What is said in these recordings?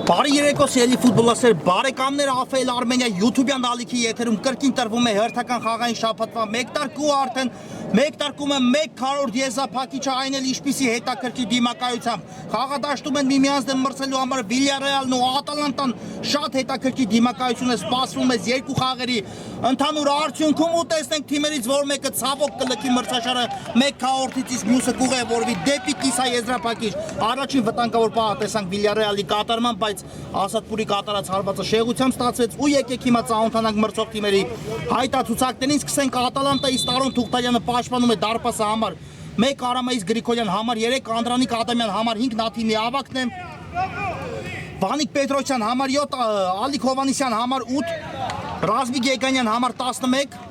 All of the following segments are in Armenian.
Բարի երեկո սիրելի ֆուտբոլասեր բարեկամներ, Աֆել Արմենիա YouTube-յան ալիքի եթերում կրկին տրվում է հերթական խաղային շաբաթվա 1 տարկու արդեն 1 տարկում է 1 քառորդ եզրափակիչը, այն էլ ինչպիսի հետաքրքիր դիմակայությամբ խաղադաշտում են միմյանց դեմ մրցելու համար Վիլյարեալն ու Ատալանտան շատ հետաքրքիր դիմակայություն է սպասվում այս երկու խաղերի ընդհանուր արդյունքում ու տեսնենք թիմերից որ մեկը ցավոք կլքի մրցաշարը 1 քառորդից մյուսը կուղևորվի դեպի կիսա եզրափակիչ։ Առաջին վտանգավոր պահը տեսանք Վիլյարեալի կատարման, բայց Ասադպուրի կատարած հարվածը շեղությամբ ստացվեց ու եկեք հիմա ծանոթանանք մրցող թիմերի հայտացուցակներին, սկսենք Ատալանտայից Տարոն Թուղթալյանը պաշտպանում է դարպասը համար 1 Արամայից Գրիգորյան համար 3 Անդրանիկ Ադամյան համար 5 Նաթիմի ավակն է Վանիկ Պետրոսյան համար 7 Ալիկ Հովանեսյան համար 8 Ռազմիկ Եգանյան համար 11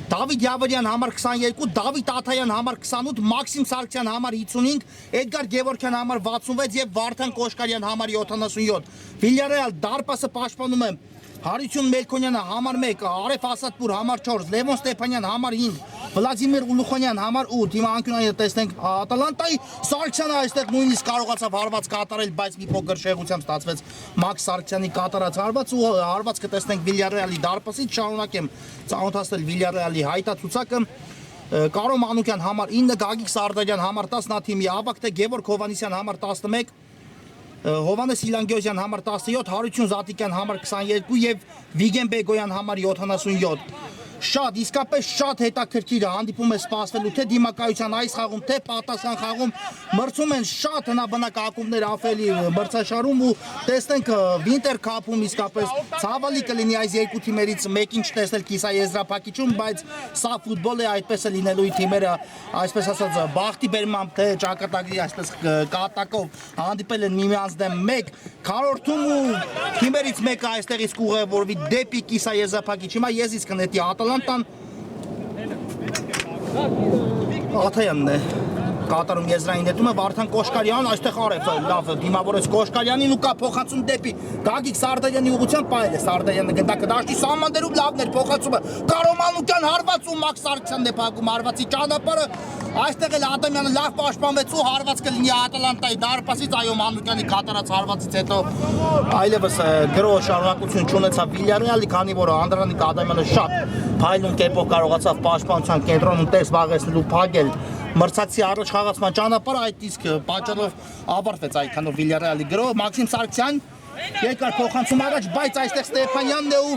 Դավիթ Յավորյան համար 22, Դավիթ Աթայան համար 28, Մաքսիմ Սարգսյան համար 55, Էդգար Գևորգյան համար 66 եւ Վարդան Կոշկարյան համար 77։ Վիլյարեալ դարպասը պաշտպանում է Հարություն Մելքոնյանը համար 1, Արեֆ Ասադպուր համար 4, Լևոն Ստեփանյան համար 5, Վլադիմիր Ուլուխանյան համար 8։ Հիմա անկյունային տեսնենք Ատալանտայի Սարգսյանը այստեղ նույնիսկ կարողացավ հարված կատարել, բայց մի փոքր շեղությամբ ստացվեց Մաքս Սարգսյանի կատարած հարված ու հարված կտեսնենք Վիլյարեալի դարպասից։ Շարունակեմ ծանոթացնել Վիլյարեալի հայտացուցակը։ Կարո Մանուկյան համար 9, Գագիկ Սարդարյան համար 10, Նաթիմի ավակտե, Գևորգ Հովանեսյան համար 11, Հովանես Իլանգյոզյան համար 17, Հարություն Զատիկյան համար 22 եւ Վիգեն Բեգոյան համար 77։ Շատ, իսկապես շատ հետաքրքիր հանդիպում է սպասվելու թե դիմակայության այս խաղում, թե պատասխան խաղում մրցում են շատ հնաբնակ ակումբներ Աֆելի մրցաշարում ու տեսնենք Վինտեր Քափում իսկապես ցավալի կլինի այս երկու թիմերից մեկին չտեսնել կիսա եզրափակիչում, բայց սա ֆուտբոլ է, այդպես է լինելու թիմերը, այսպես ասած, բախտի բերմամբ թե ճակատագրի այսպես կատակով հանդիպել են միմյանց դեմ 1 քառորդում ու թիմերից մեկը այստեղից կուղևորվի դեպի կիսա եզրափակիչ։ Հիմա ես իսկ կնետի Ատալանտան Աթայանն է կատարում եզրային նետումը, Վարդան Կոշկարյան, այստեղ Արեֆը լավ դիմավորեց Կոշկարյանին ու կա փոխանցում դեպի Գագիկ Սարդարյանի ուղղությամբ, պայել է Սարդարյանը գնդակը դաշտի սահմաններում լավներ փոխանցումը, Կարո Մանուկյան հարված ու Մաքս Սարգսյանն է փակում հարվածի ճանապարհը, այստեղ էլ Ադամյանը լավ պաշտպանվեց ու հարված կլինի Ատալանտայի դարպասից, այո Մանուկյանի կատարած հարվածից հետո այլևս գրող շարունակություն չունեցավ Վիլյարեալի, քանի որ Անդրանիկ Ադամյանը շատ փայլուն կերպով կարողացավ պաշտպանության կենտրոնում տես զբաղեցնել ու փակել մրցակցի առաջ խաղացման ճանապարհը, այդ իսկ պատճառով ավարտվեց այդքանով Վիլյարեալի գրող Մաքսիմ Սարգսյան երկար փոխանցում առաջ, բայց այստեղ Ստեփանյանն է ու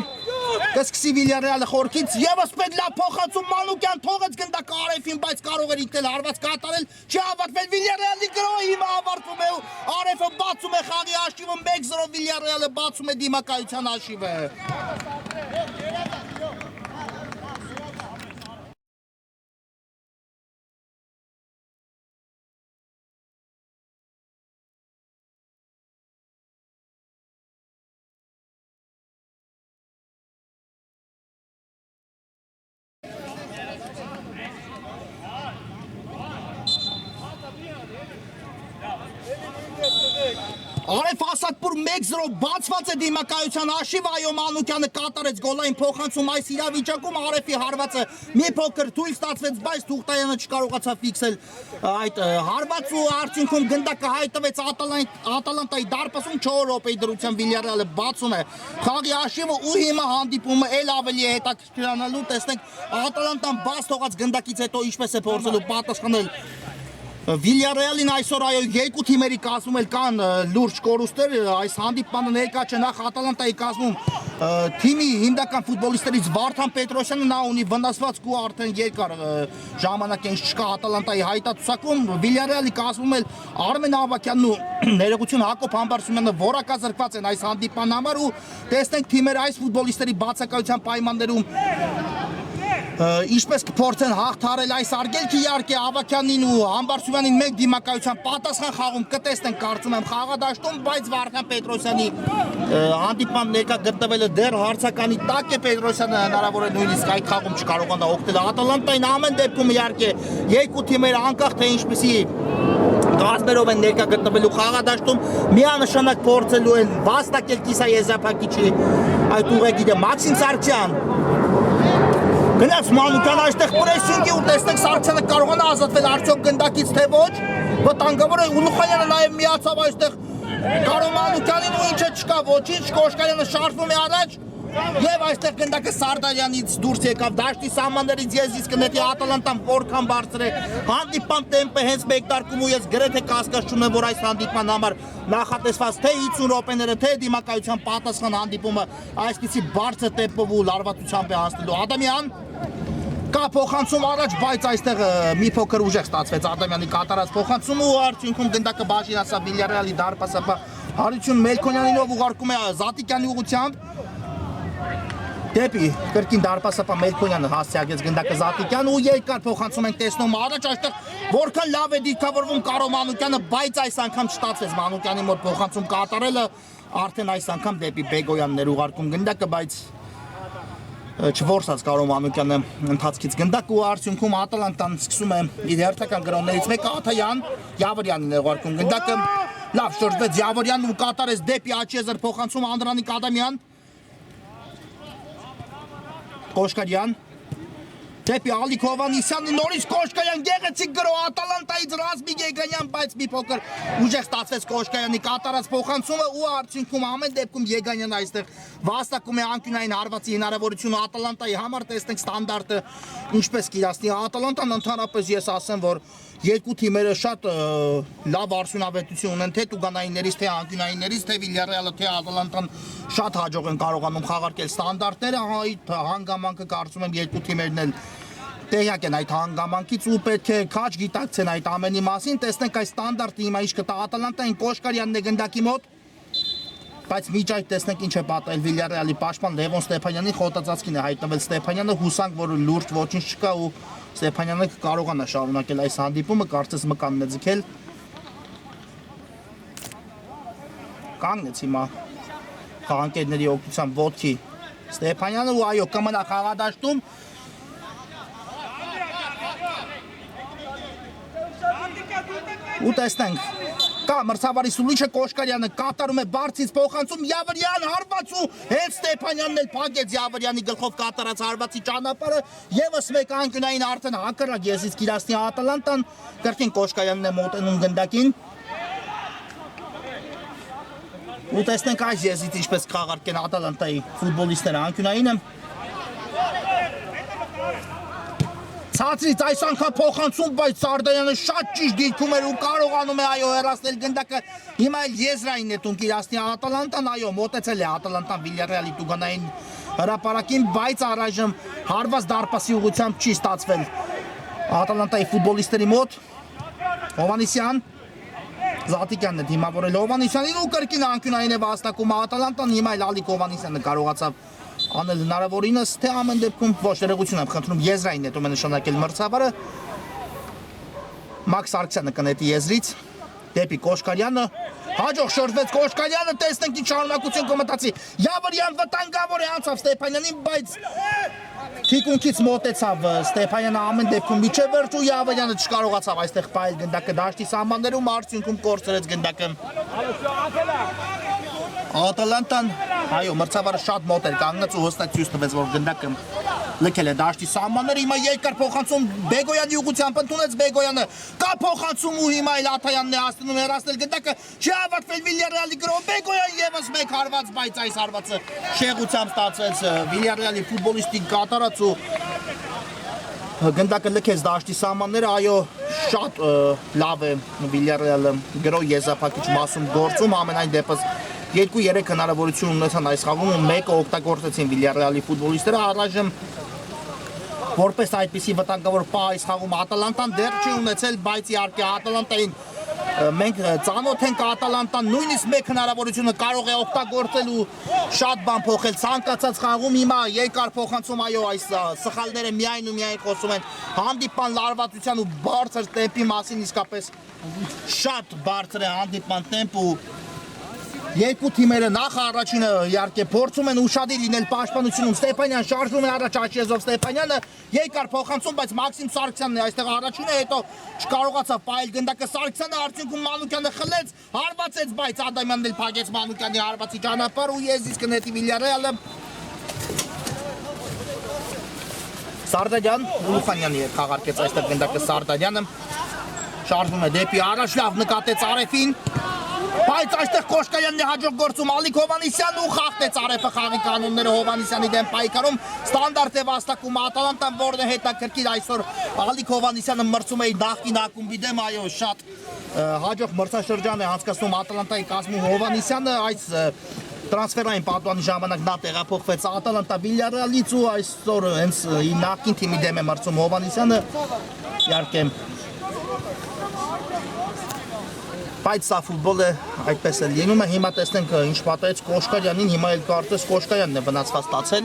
կսկսի Վիլյարեալը խորքից եւս պետք լավ փոխանցում Մանուկյան թողեց գնդակը Արեֆին, բայց կարող էր ինքնել հարված կատարել, չի ավարտվել Վիլյարեալի գրողը հիմա ավարտվում է ու Արեֆը բացում է խաղի հաշիվը 1-0 Վիլյարեալը բացում է դիմակայության հաշիվը։ Արեֆ Ասադպուրը Շահպուր 1-0 բացված է դիմակայության հաշիվը, այո Մանուկյանը կատարեց գոլային փոխանցում այս իրավիճակում, Արեֆի հարվածը մի փոքր թույլ ստացվեց, բայց Թուղթայանը չկարողացավ ֆիքսել այդ հարվածը ու արդյունքում գնդակը հայտնվեց Ատալանտայի դարպասում 4 րոպեի դրությամբ Վիլյարեալը բացում է խաղի հաշիվը ու հիմա հանդիպումը էլ ավելի է հետաքրքրանալու, տեսնենք Ատալանտան բաց թողած գնդակից հետո ինչպես է փորձելու պատասխանել Վիլյարեալին այսօր այո երկու թիմերի կազմում էլ կան լուրջ կորուստներ, այս հանդիպմանը ներկա չէ նախ Ատալանտայի կազմում թիմի հիմնական ֆուտբոլիստներից Վարդան Պետրոսյանը, նա ունի վնասվածք ու արդեն երկար ժամանակ ինչ չկա Ատալանտայի հայտարարում, Վիլյարեալի կազմում էլ Արմեն Ավագյանն ու ներողություն Հակոբ Համբարձումյանը որակազրկված են այս հանդիպման համար ու տեսնենք թիմերը այս ֆուտբոլիստերի բացակայության պայմաններում Ինչպես կփորձեն հաղթարել այս արգելքը իհարկե Ավագյանին ու Համբարձումյանին մեկ դիմակայության պատասխան խաղում կտեսնենք կարծում եմ խաղադաշտում, բայց Վարդան Պետրոսյանի հանդիպման ներկա գտնվելը դեռ հարցականի տակ է Պետրոսյանը հնարավոր է նույնիսկ այդ խաղում չկարողանա օգնել Ատալանտային ամեն դեպքում իհարկե երկու թիմերը անկախ թե ինչպեսի գազբերով են ներկա գտնվելու խաղադաշտում միանշանակ փորձելու են վաստակել կիսաեզրափակիչի այդ ուղեգիդը Մաքսիմ Սարգսյան Գնաց Մանուկյանը այստեղ պրեսինգի ու տեսնենք Սարգսյանը կարողանա ազատվել արդյոք գնդակից թե ոչ վտանգավոր է Ուլուխանյանը նաև միացավ այստեղ Կարո Մանուկյանին ու ինչը չկա ոչինչ Կոշկարյանը շարժվում է առաջ եւ այստեղ գնդակը Սարդարյանից դուրս եկավ դաշտի սահմաններից ես կնետի Ատալանտան որքան բարձր է հանդիպան տեմպը հենց մեկտարկում ու ես գրեթե կասկած չունեմ որ այս հանդիպման համար նախատեսված թե 50 րոպեները թե դիմակայության պատասխան հանդիպումը այսպիսի բարձր տեմպով ու լարվածությամբ է հասնելու Ադամյան կա փոխանցում առաջ բայց այստեղ մի փոքր ուժեղ ստացվեց Ադամյանի կատարած փոխանցումը ու արդյունքում գնդակը բաժինացավ Վիլյարեալի դարպասապա Հարություն Մելքոնյանինով ուղարկում է Զատիկյանի ուղղությամբ Դեպի կրկին դարպասապա Մելքոնյանը հասցեագեց գնդակը Զատիկյան ու երկար փոխանցում ենք տեսնում առաջ այստեղ որքան լավ է դիտավորվում Կարո Մանուկյանը բայց այս անգամ չստացվեց Մանուկյանի մոտ փոխանցում կատարելը արդեն այս անգամ դեպի Բեգոյանն էր ուղարկում գնդակը բայց չորսած Կարո Մանուկյանը ընթացքից գնդակ ու արդյունքում Ատալանտան սկսում է իր հերթական գրոններից մեկը Աթայան Յավորյանն է ուղարկում գնդակը լավ շրջվեց Յավորյանն ու կատարեց դեպի Աչեզր փոխանցում Անդրանիկ Ադամյան Կոշկարյան Դեպի Ալիկ Հովանիսյանը նորից Կոշկարյան գեղեցիկ գրո Ատալանտայից Ռազմիկ Եգանյան բայց մի փոքր ուժեղ ստացվեց Կոշկարյանի կատարած փոխանցումը ու արդյունքում ամեն դեպքում Եգանյանը այստեղ վաստակում է անկյունային հարվածի հնարավորությունը Ատալանտայի համար տեսնենք ստանդարտը ինչպես կիրասնի Ատալանտան ընդհանրապես ես ասեմ որ երկու թիմերը շատ լավ արդյունավետություն ունեն թե տուգանայիններից թե անկյունայիններից թե Վիլյարեալը թե Ատալանտան շատ հաջող են կարողանում խաղարկել ստանդարտները այդ հանգամանքը կարծում եմ երկու թիմերն էլ տեղյակ են այդ հանգամանքից ու պետք է քաջ գիտակցեն այդ ամենի մասին տեսնենք այս ստանդարտը հիմա ինչ կտա Ատալանտային Կոշկարյանն է գնդակի մոտ բայց միջ այդ տեսնենք ինչ է պատահել Վիլյարեալի պաշտպան Լևոն Ստեփանյանի խոտածածկին է հայտնվել Ստեփանյանը հուսանք որ լուրջ ոչինչ չկա ու Ստեփանյանը կարողանա շարունակել այս հանդիպումը կարծես մկանն է ձգել կանգնեց հիմա խաղանկերների օգնությամբ ոտքի Ստեփանյանը ու այո կմնա խաղադաշտում ու տեսնենք կա մրցավարի սուլիչը Կոշկարյանը կատարում է բարձից փոխանցում Յավրյան հարված ու հենց Ստեփանյանն էլ փակեց Յավրյանի գլխով կատարած հարվածի ճանապարհը եւս մեկ անկյունային արդեն հակառակ եզից կիրասնի Ատալանտան կրկին Կոշկարյանն է մոտենում գնդակին ու տեսնենք այս եզից ինչպես կխաղարկեն Ատալանտայի ֆուտբոլիստները անկյունայինը Ցածրից այս անգամ փոխանցում, բայց Սարդարյանը շատ ճիշտ դիրքում էր ու կարողանում է այո հեռացնել գնդակը։ Հիմա էլ եզրային նետում կիրասնի Ատալանտան, այո մոտեցել է Ատալանտան Վիլյարեալի տուգանային հրապարակին, բայց առայժմ հարված դարպասի ուղղությամբ չի ստացվել Ատալանտայի ֆուտբոլիստերի մոտ։ Հովանեսյան Զատիկյանն է դիմավորել Հովանեսյանին ու կրկին անկյունային է վաստակում Ատալանտան, հիմա էլ Ալիկ Հովանեսյանը կարողացավ անել հնարավորինս, թե ամեն դեպքում ոչ ներողություն եմ խնդրում եզրային նետում է նշանակել մրցավարը Մաքս Սարգսյանը կնետի եզրից դեպի Կոշկարյանը հաջող շրջվեց Կոշկարյանը տեսնենք ինչ շարունակություն կմտածի Յավրյան վտանգավոր է անցավ Ստեփանյանին բայց թիկունքից մոտեցավ Ստեփանյանը ամեն դեպքում միջև վերջ ու Յավրյանը չկարողացավ այստեղ պայել գնդակը դաշտի սահմաններում արդյունքում կորցրեց գնդակը Ատալանտան, այո, մրցավարը շատ մոտ էր կանգնած ու հստակ ցույց տվեց, որ գնդակը լքել է դաշտի սահմանները, հիմա երկար փոխանցում Բեգոյանի ուղղությամբ ընդունեց Բեգոյանը, կա փոխանցում ու հիմա էլ Աթայանն է հասնում հեռացնել գնդակը, չի ավարտվել Վիլյարեալի գրով, Բեգոյան եւս մեկ հարված, բայց այս հարվածը շեղությամբ ստացվեց Վիլյարեալի ֆուտբոլիստի կատարած ու գնդակը լքեց դաշտի սահմանները, այո, շատ լավ է Վիլյարեալը գրով եզրափակիչ մասում գործում, ամենայն դեպս 2-3 հնարավորություն ունեցան այս խաղում ու մեկը օգտագործեցին Վիլյարեալի ֆուտբոլիստները, առայժմ որպես այդպիսի վտանգավոր պահ այս խաղում Ատալանտան դեռ չի ունեցել, բայց իհարկե Ատալանտային մենք ծանոթ ենք Ատալանտան նույնիսկ մեկ հնարավորությունը կարող է օգտագործել ու շատ բան փոխել ցանկացած խաղում հիմա երկար փոխանցում այո այս սխալները միայն ու միայն խոսում են հանդիպան լարվածության ու բարձր տեմպի մասին իսկապես շատ բարձր է հանդիպան տեմպը ու երկու թիմերը նախ առաջինը իհարկե փորձում են ուշադիր լինել պաշտպանությունում Ստեփանյան շարժում է առաջ Աչեզով Ստեփանյանը երկար փոխանցում բայց Մաքսիմ Սարգսյանն է այստեղ առաջինը հետո չկարողացավ պայել գնդակը Սարգսյանը արդյունքում Մանուկյանը խլեց հարվածեց բայց Ադամյանն էլ փակեց Մանուկյանի հարվածի ճանապարհը ու եզից կնետի Վիլյարեալը Սարդարյան Ուլուխանյանի խաղարկեց այստեղ գնդակը Սարդարյանը շարժվում է դեպի առաջ լավ նկատեց Արեֆին Բայց այստեղ Կոշկայանն է հաջող գործում Ալիկ Հովանիսյանն ու խախտեց Արեֆը խաղի կանոնները Հովանիսյանի դեմ պայքարում ստանդարտ է վաստակում Ատալանտան որն է հետաքրքիր այսօր Ալիկ Հովանիսյանը մրցում է նախկին ակումբի դեմ այո շատ հաջող մրցաշրջան է անցկացնում Ատալանտայի կազմում Հովանիսյանը այս տրանսֆերային պատվանի ժամանակ նա տեղափոխվեց Ատալանտա Վիլյարեալից ու այսօր հենց նախկին թիմի դեմ է մրցում Հովանիսյանը իհարկե Բայց սա ֆուտբոլը այդպես է լինում է, հիմա տեսնենք ինչ պատահեց Կոշկարյանին, հիմա էլ կարծես Կոշկարյանն է վնասված ստացել։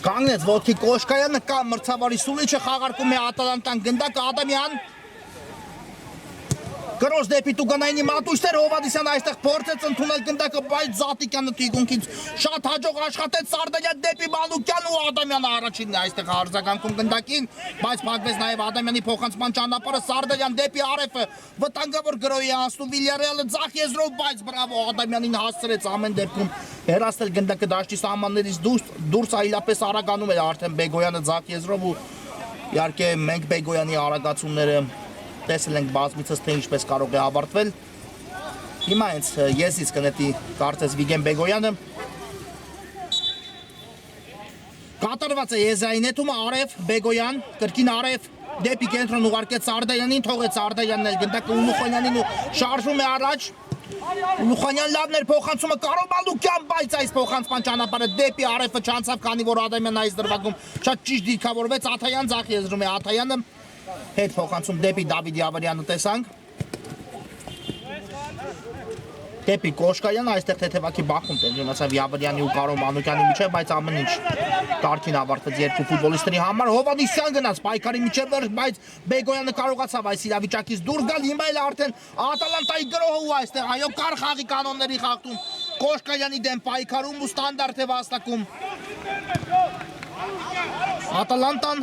Կանգնեց ոտքի Կոշկայանը կա մրցավարի Սուլիչը խաղարկում է Ատալանտան գնդակը Ադամյան Գրոս դեպի Տուգանայինի մատուշտեր Հովանիսյանը այստեղ փորձեց ընդունել գնդակը բայց Զատիկյանը թիկունքից շատ հաջող աշխատեց Սարդարյան դեպի Մանուկյան ու Ադամյանը առաջինն է այստեղ արձագանքում գնդակին բայց փակվեց նաև Ադամյանի փոխանցման ճանապարհը Սարդարյան դեպի Արեֆը վտանգավոր գրոյի անցնում Վիլյարեալը ձախ եզրով բայց բրավո Ադամյանին հասցրեց ամեն դեպքում հեռացնել գնդակը դաշտի սահմաններից դուրս այլապես արագանում էր արդեն Բեգոյանը ձախ եզրով ու իհարկե մենք Բեգոյանի արագացումները տեսել ենք բազմիցս թե ինչպես կարող է ավարտվել հիմա հենց եզից կնետի կարծես Վիգեն Բեգոյանը կատարված է եզային նետումը Արև Բեգոյան կրկին Արև դեպի կենտրոն ուղարկեց Սարդայանին թողեց Սարդայանն էլ գնդակը Ուլուխանյանին ու շարժում է առաջ Ուլուխանյան լավն էր փոխանցումը Կարո Մանուկյան բայց այս փոխանցման ճանապարհը դեպի Արևը չանցավ քանի որ Ադամյանն այս դրվագում շատ ճիշտ դիրքավորվեց Աթայան ձախ եզրում է Աթայանը հետ փոխանցում դեպի Դավիթ Յավարյանը տեսանք դեպի Կոշկայանը այստեղ թեթևակի բախում տեղնացավ Յավարյանի ու Կարո Մանուկյանի միջև բայց ամեն ինչ կարգին ավարտվեց երկու ֆուտբոլիստների համար Հովանիսյան գնաց պայքարի միջև բայց Բեգոյանը կարողացավ այս իրավիճակից դուրս գալ հիմա էլ արդեն Ատալանտայի գրոհը ու այստեղ այո կար խաղի կանոնների խախտում Կոշկայանի դեմ պայքարում ու ստանդարտ է վաստակում Ատալանտան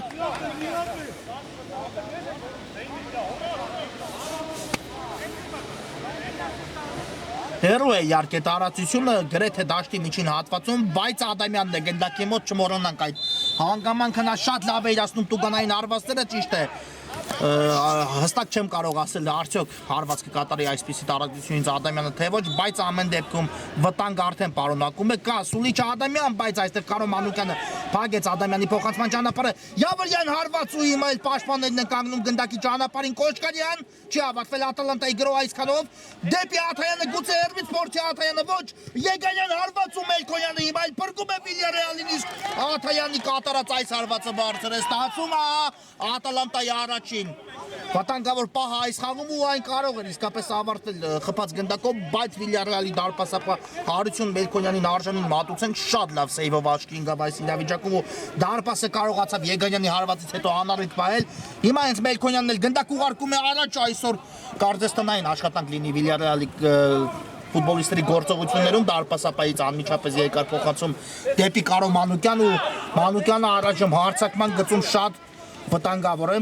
Հերո է իհարկե տարածությունը գրեթե դաշտի միջին հատվածում, բայց Ադամյանն է գնդակի մոտ չմոռանանք այդ հանգամանքը նա շատ լավ է իրացնում Տուգանային արվածները ճիշտ է հստակ չեմ կարող ասել արդյոք հարված կկատարի այսպիսի տարածությունից Ադամյանը թե ոչ, բայց ամեն դեպքում վտանգ արդեն պարունակում է, կա Սուլիչ Ադամյան, բայց այստեղ Կարո Մանուկյանը փակեց Ադամյանի փոխանցման ճանապարհը, Յավրյան հարված ու հիմա էլ պաշտպաններն են կանգնում գնդակի ճանապարհին, Կոշկարյան չի ավարտվել Ատալանտայի գրո այսքանով, դեպի Աթայանը գուցե հերվից փորձի Աթայանը ոչ, Եգանյան հարված ու Մելքոյանը հիմա էլ փրկում է Վիլյարեալին, իսկ Աթայանի կատարած այս հարվածը բարձր է ստացում Ատալանտայի առաջին վտանգավոր պահը այս խաղում ու այն կարող էր իսկապես ավարտել խփած գնդակով, բայց Վիլյարեալի դարպասապահ Հարություն Մելքոնյանին արժանին մատուցեն շատ լավ սեյվով աչքի ընկավ այս իրավիճակում ու դարպասը կարողացավ Եգանյանի հարվածից հետո անառիկ պահել։ Հիմա հենց Մելքոնյանն էլ գնդակ ուղարկում է առաջ, այսօր կարծես տնային աշխատանք լինի Վիլյարեալի ֆուտբոլիստերի գործողություններում դարպասապահից անմիջապես երկար փոխանցում դեպի Կարո Մանուկյան ու Մանուկյանը առաջում հարձակման գծում շատ վտանգավոր է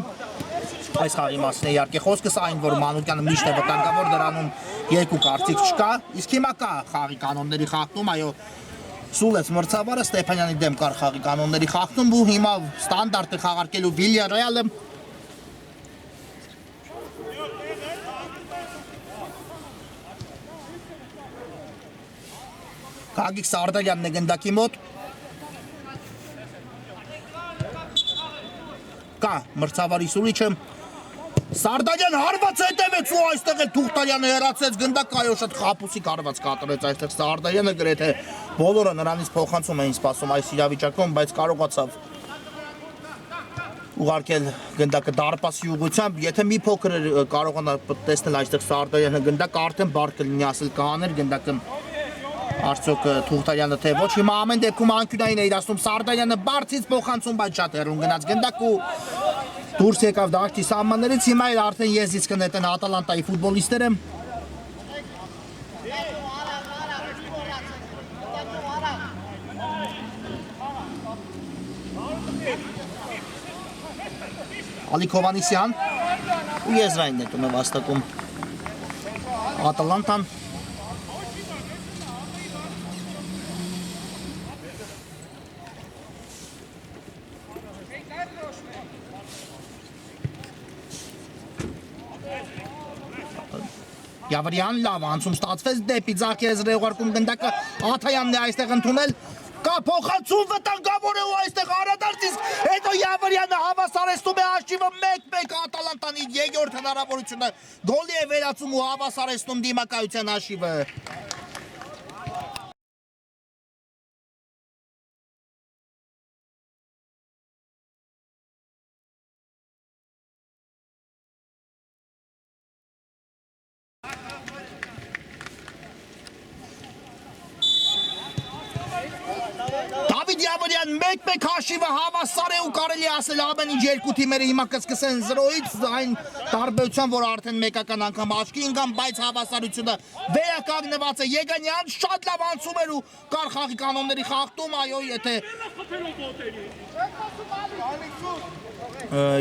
այս խաղի մասն է իհարկե խոսքս այն որ Մանուկյանը միշտ է վտանգավոր դրանում երկու կարծիք չկա իսկ հիմա կա խաղի կանոնների խախտում այո Սուլեց մրցավարը Ստեփանյանի դեմ կար խաղի կանոնների խախտում ու հիմա ստանդարտը խաղարկելու Վիլյարեալը Գագիկ Սարդարյանն է գնդակի մոտ Կա մրցավարի Սուլիչը Սարդարյան հարված հետևեց ու այստեղ էլ Թուղթարյանը հեռացեց գնդակ այո շատ խապուսիկ հարված կատարեց այստեղ Սարդարյանը գրեթե բոլորը նրանից փոխանցում էին սպասում այս իրավիճակում բայց կարողացավ ուղարկել գնդակը դարպասի ուղղությամբ եթե մի փոքր կարողանա տեսնել այստեղ Սարդարյանը գնդակը արդեն բար կլինի ասել կհաներ գնդակը Արդյոք Թուղթարյանը թե ոչ հիմա ամեն դեպքում անկյունային է իրացնում Սարդարյանը բարձից փոխանցում բայց շատ հեռուն գնաց գնդակ ու դուրս եկավ դաշտի սահմաններից հիմա էլ արդեն եզից կնետեն Ատալանտայի ֆուտբոլիստները Ալիկ Հովանիսյան ու եզրային նետում է վաստակում Ատալանտան Յավրյան լավ անցում ստացվեց դեպի ձախ եզրի ուղարկում գնդակը Աթայանն է այստեղ ընդունել կա փոխանցում վտանգավոր է ու այստեղ արադարձ իսկ հետո Յավրյանը հավասարեցնում է հաշիվը 1-1 Ատալանտանի երկրորդ հնարավորությունը գոլի է վերածում ու հավասարեցնում դիմակայության հաշիվը Դավիթ Յավրյան 1-1 հաշիվը հավասար է ու կարելի ասել ամեն ինչ երկու թիմերը հիմա կսկսեն 0-ից այն տարբերությամբ որ արդեն մեկական անգամ աչքի ընկան բայց հավասարությունը վերականգնված է Եգանյան շատ լավ անցում էր ու կար խաղի կանոնների խախտում այո եթե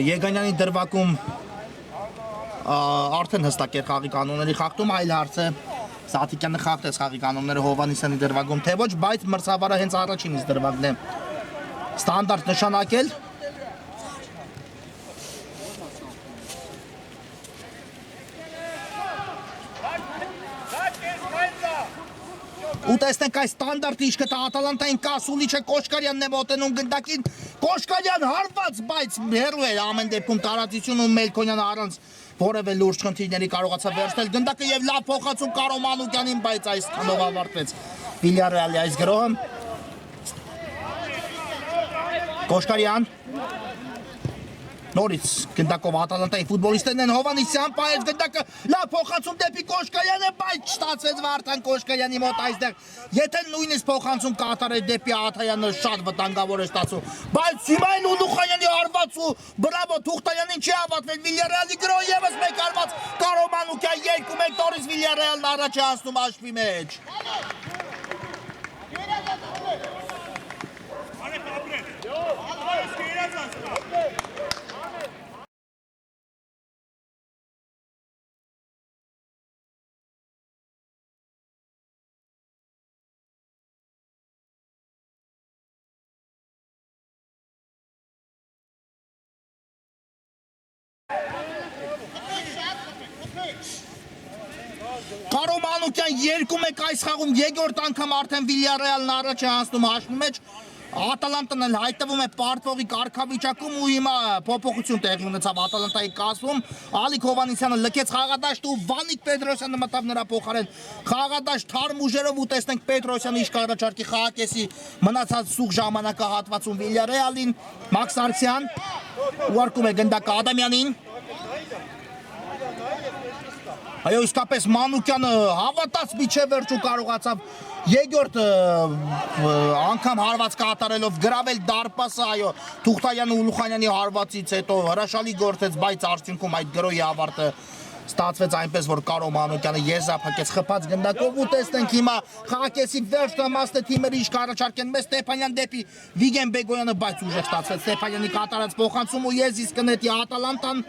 Եգանյանի դրվագում արդեն հստակ էր խաղի կանոնների խախտում այլ հարց է Սաթիկյանը խախտեց խաղի կանոնները Հովանիսյանի դրվագում թե ոչ, բայց մրցավարը հենց առաջինից դրվագն է ստանդարտ նշանակել ու տեսնենք այս ստանդարտի ինչ կտա Ատալանտային կա Սուլիչը Կոշկարյանն է մոտենում գնդակին Կոշկարյան հարված, բայց հեռու էր ամեն դեպքում տարածություն ու Մելքոնյանը առանց որևէ լուրջ խնդիրների կարողացավ վերջնել գնդակը եւ լավ փոխանցում Կարո Մանուկյանին, բայց այսքանով ավարտվեց Վիլյարեալի այս գրոհը Կոշկարյան Նորից գնդակով Ատալանտայի ֆուտբոլիստներն են Հովանիսյան պահեց գնդակը լավ փոխանցում դեպի Կոշկարյանը, բայց չստացվեց Վարդան Կոշկարյանի մոտ այստեղ եթե նույնիսկ փոխանցում կատարեր դեպի Աթայանը շատ վտանգավոր է ստացվում բայց հիմա էլ Ուլուխանյանի արված ու բրավո Թուղթայանին չի ավարտվել Վիլյարեալի գրոհ եւս մեկ արված Կարո Մանուկյան 2-1 նորից Վիլյարեալն առաջ է հասնում հաշվի մեջ Կարո Մանուկյան 2-1 այս խաղում երկրորդ անգամ արդեն Վիլյարեալն առաջ է հասնում հաշվի մեջ Ատալանտան էլ հայտնվում է պարտվողի կարգավիճակում ու հիմա փոփոխություն տեղի ունեցավ Ատալանտայի կազմում Ալիկ Հովհաննիսյանը լքեց խաղադաշտը ու Վանիկ Պետրոսյանը մտավ նրա փոխարեն խաղադաշտ թարմ ուժերով ու տեսնենք Պետրոսյանը ինչ կառաջարկի խաղակեսի մնացած սուղ ժամանակահատվածում Վիլյարեալին Մաքս Արքսյան ուղարկում է գնդակը Ադամյանին Այո իսկապես Մանուկյանը հավատաց միջև վերջու կարողացավ երկրորդ անգամ հարված կատարելով գրավել դարպասը այո Թուղթայանը Ուլուխանյանի հարվածից հետո հրաշալի գործեց բայց արդյունքում այդ գրոյի ավարտը ստացվեց այնպես որ Կարո Մանուկյանը եզրափակեց խփած գնդակով ու տեսնենք հիմա խաղակեսի վերջնամասնը թիմերը ինչ կառաջարկեն մեծ Ստեփանյան դեպի Վիգեն Բեգոյանը բայց ուժեղ ստացվեց Ստեփանյանի կատարած փոխանցում ու Եզիս կնետի Ատալանտան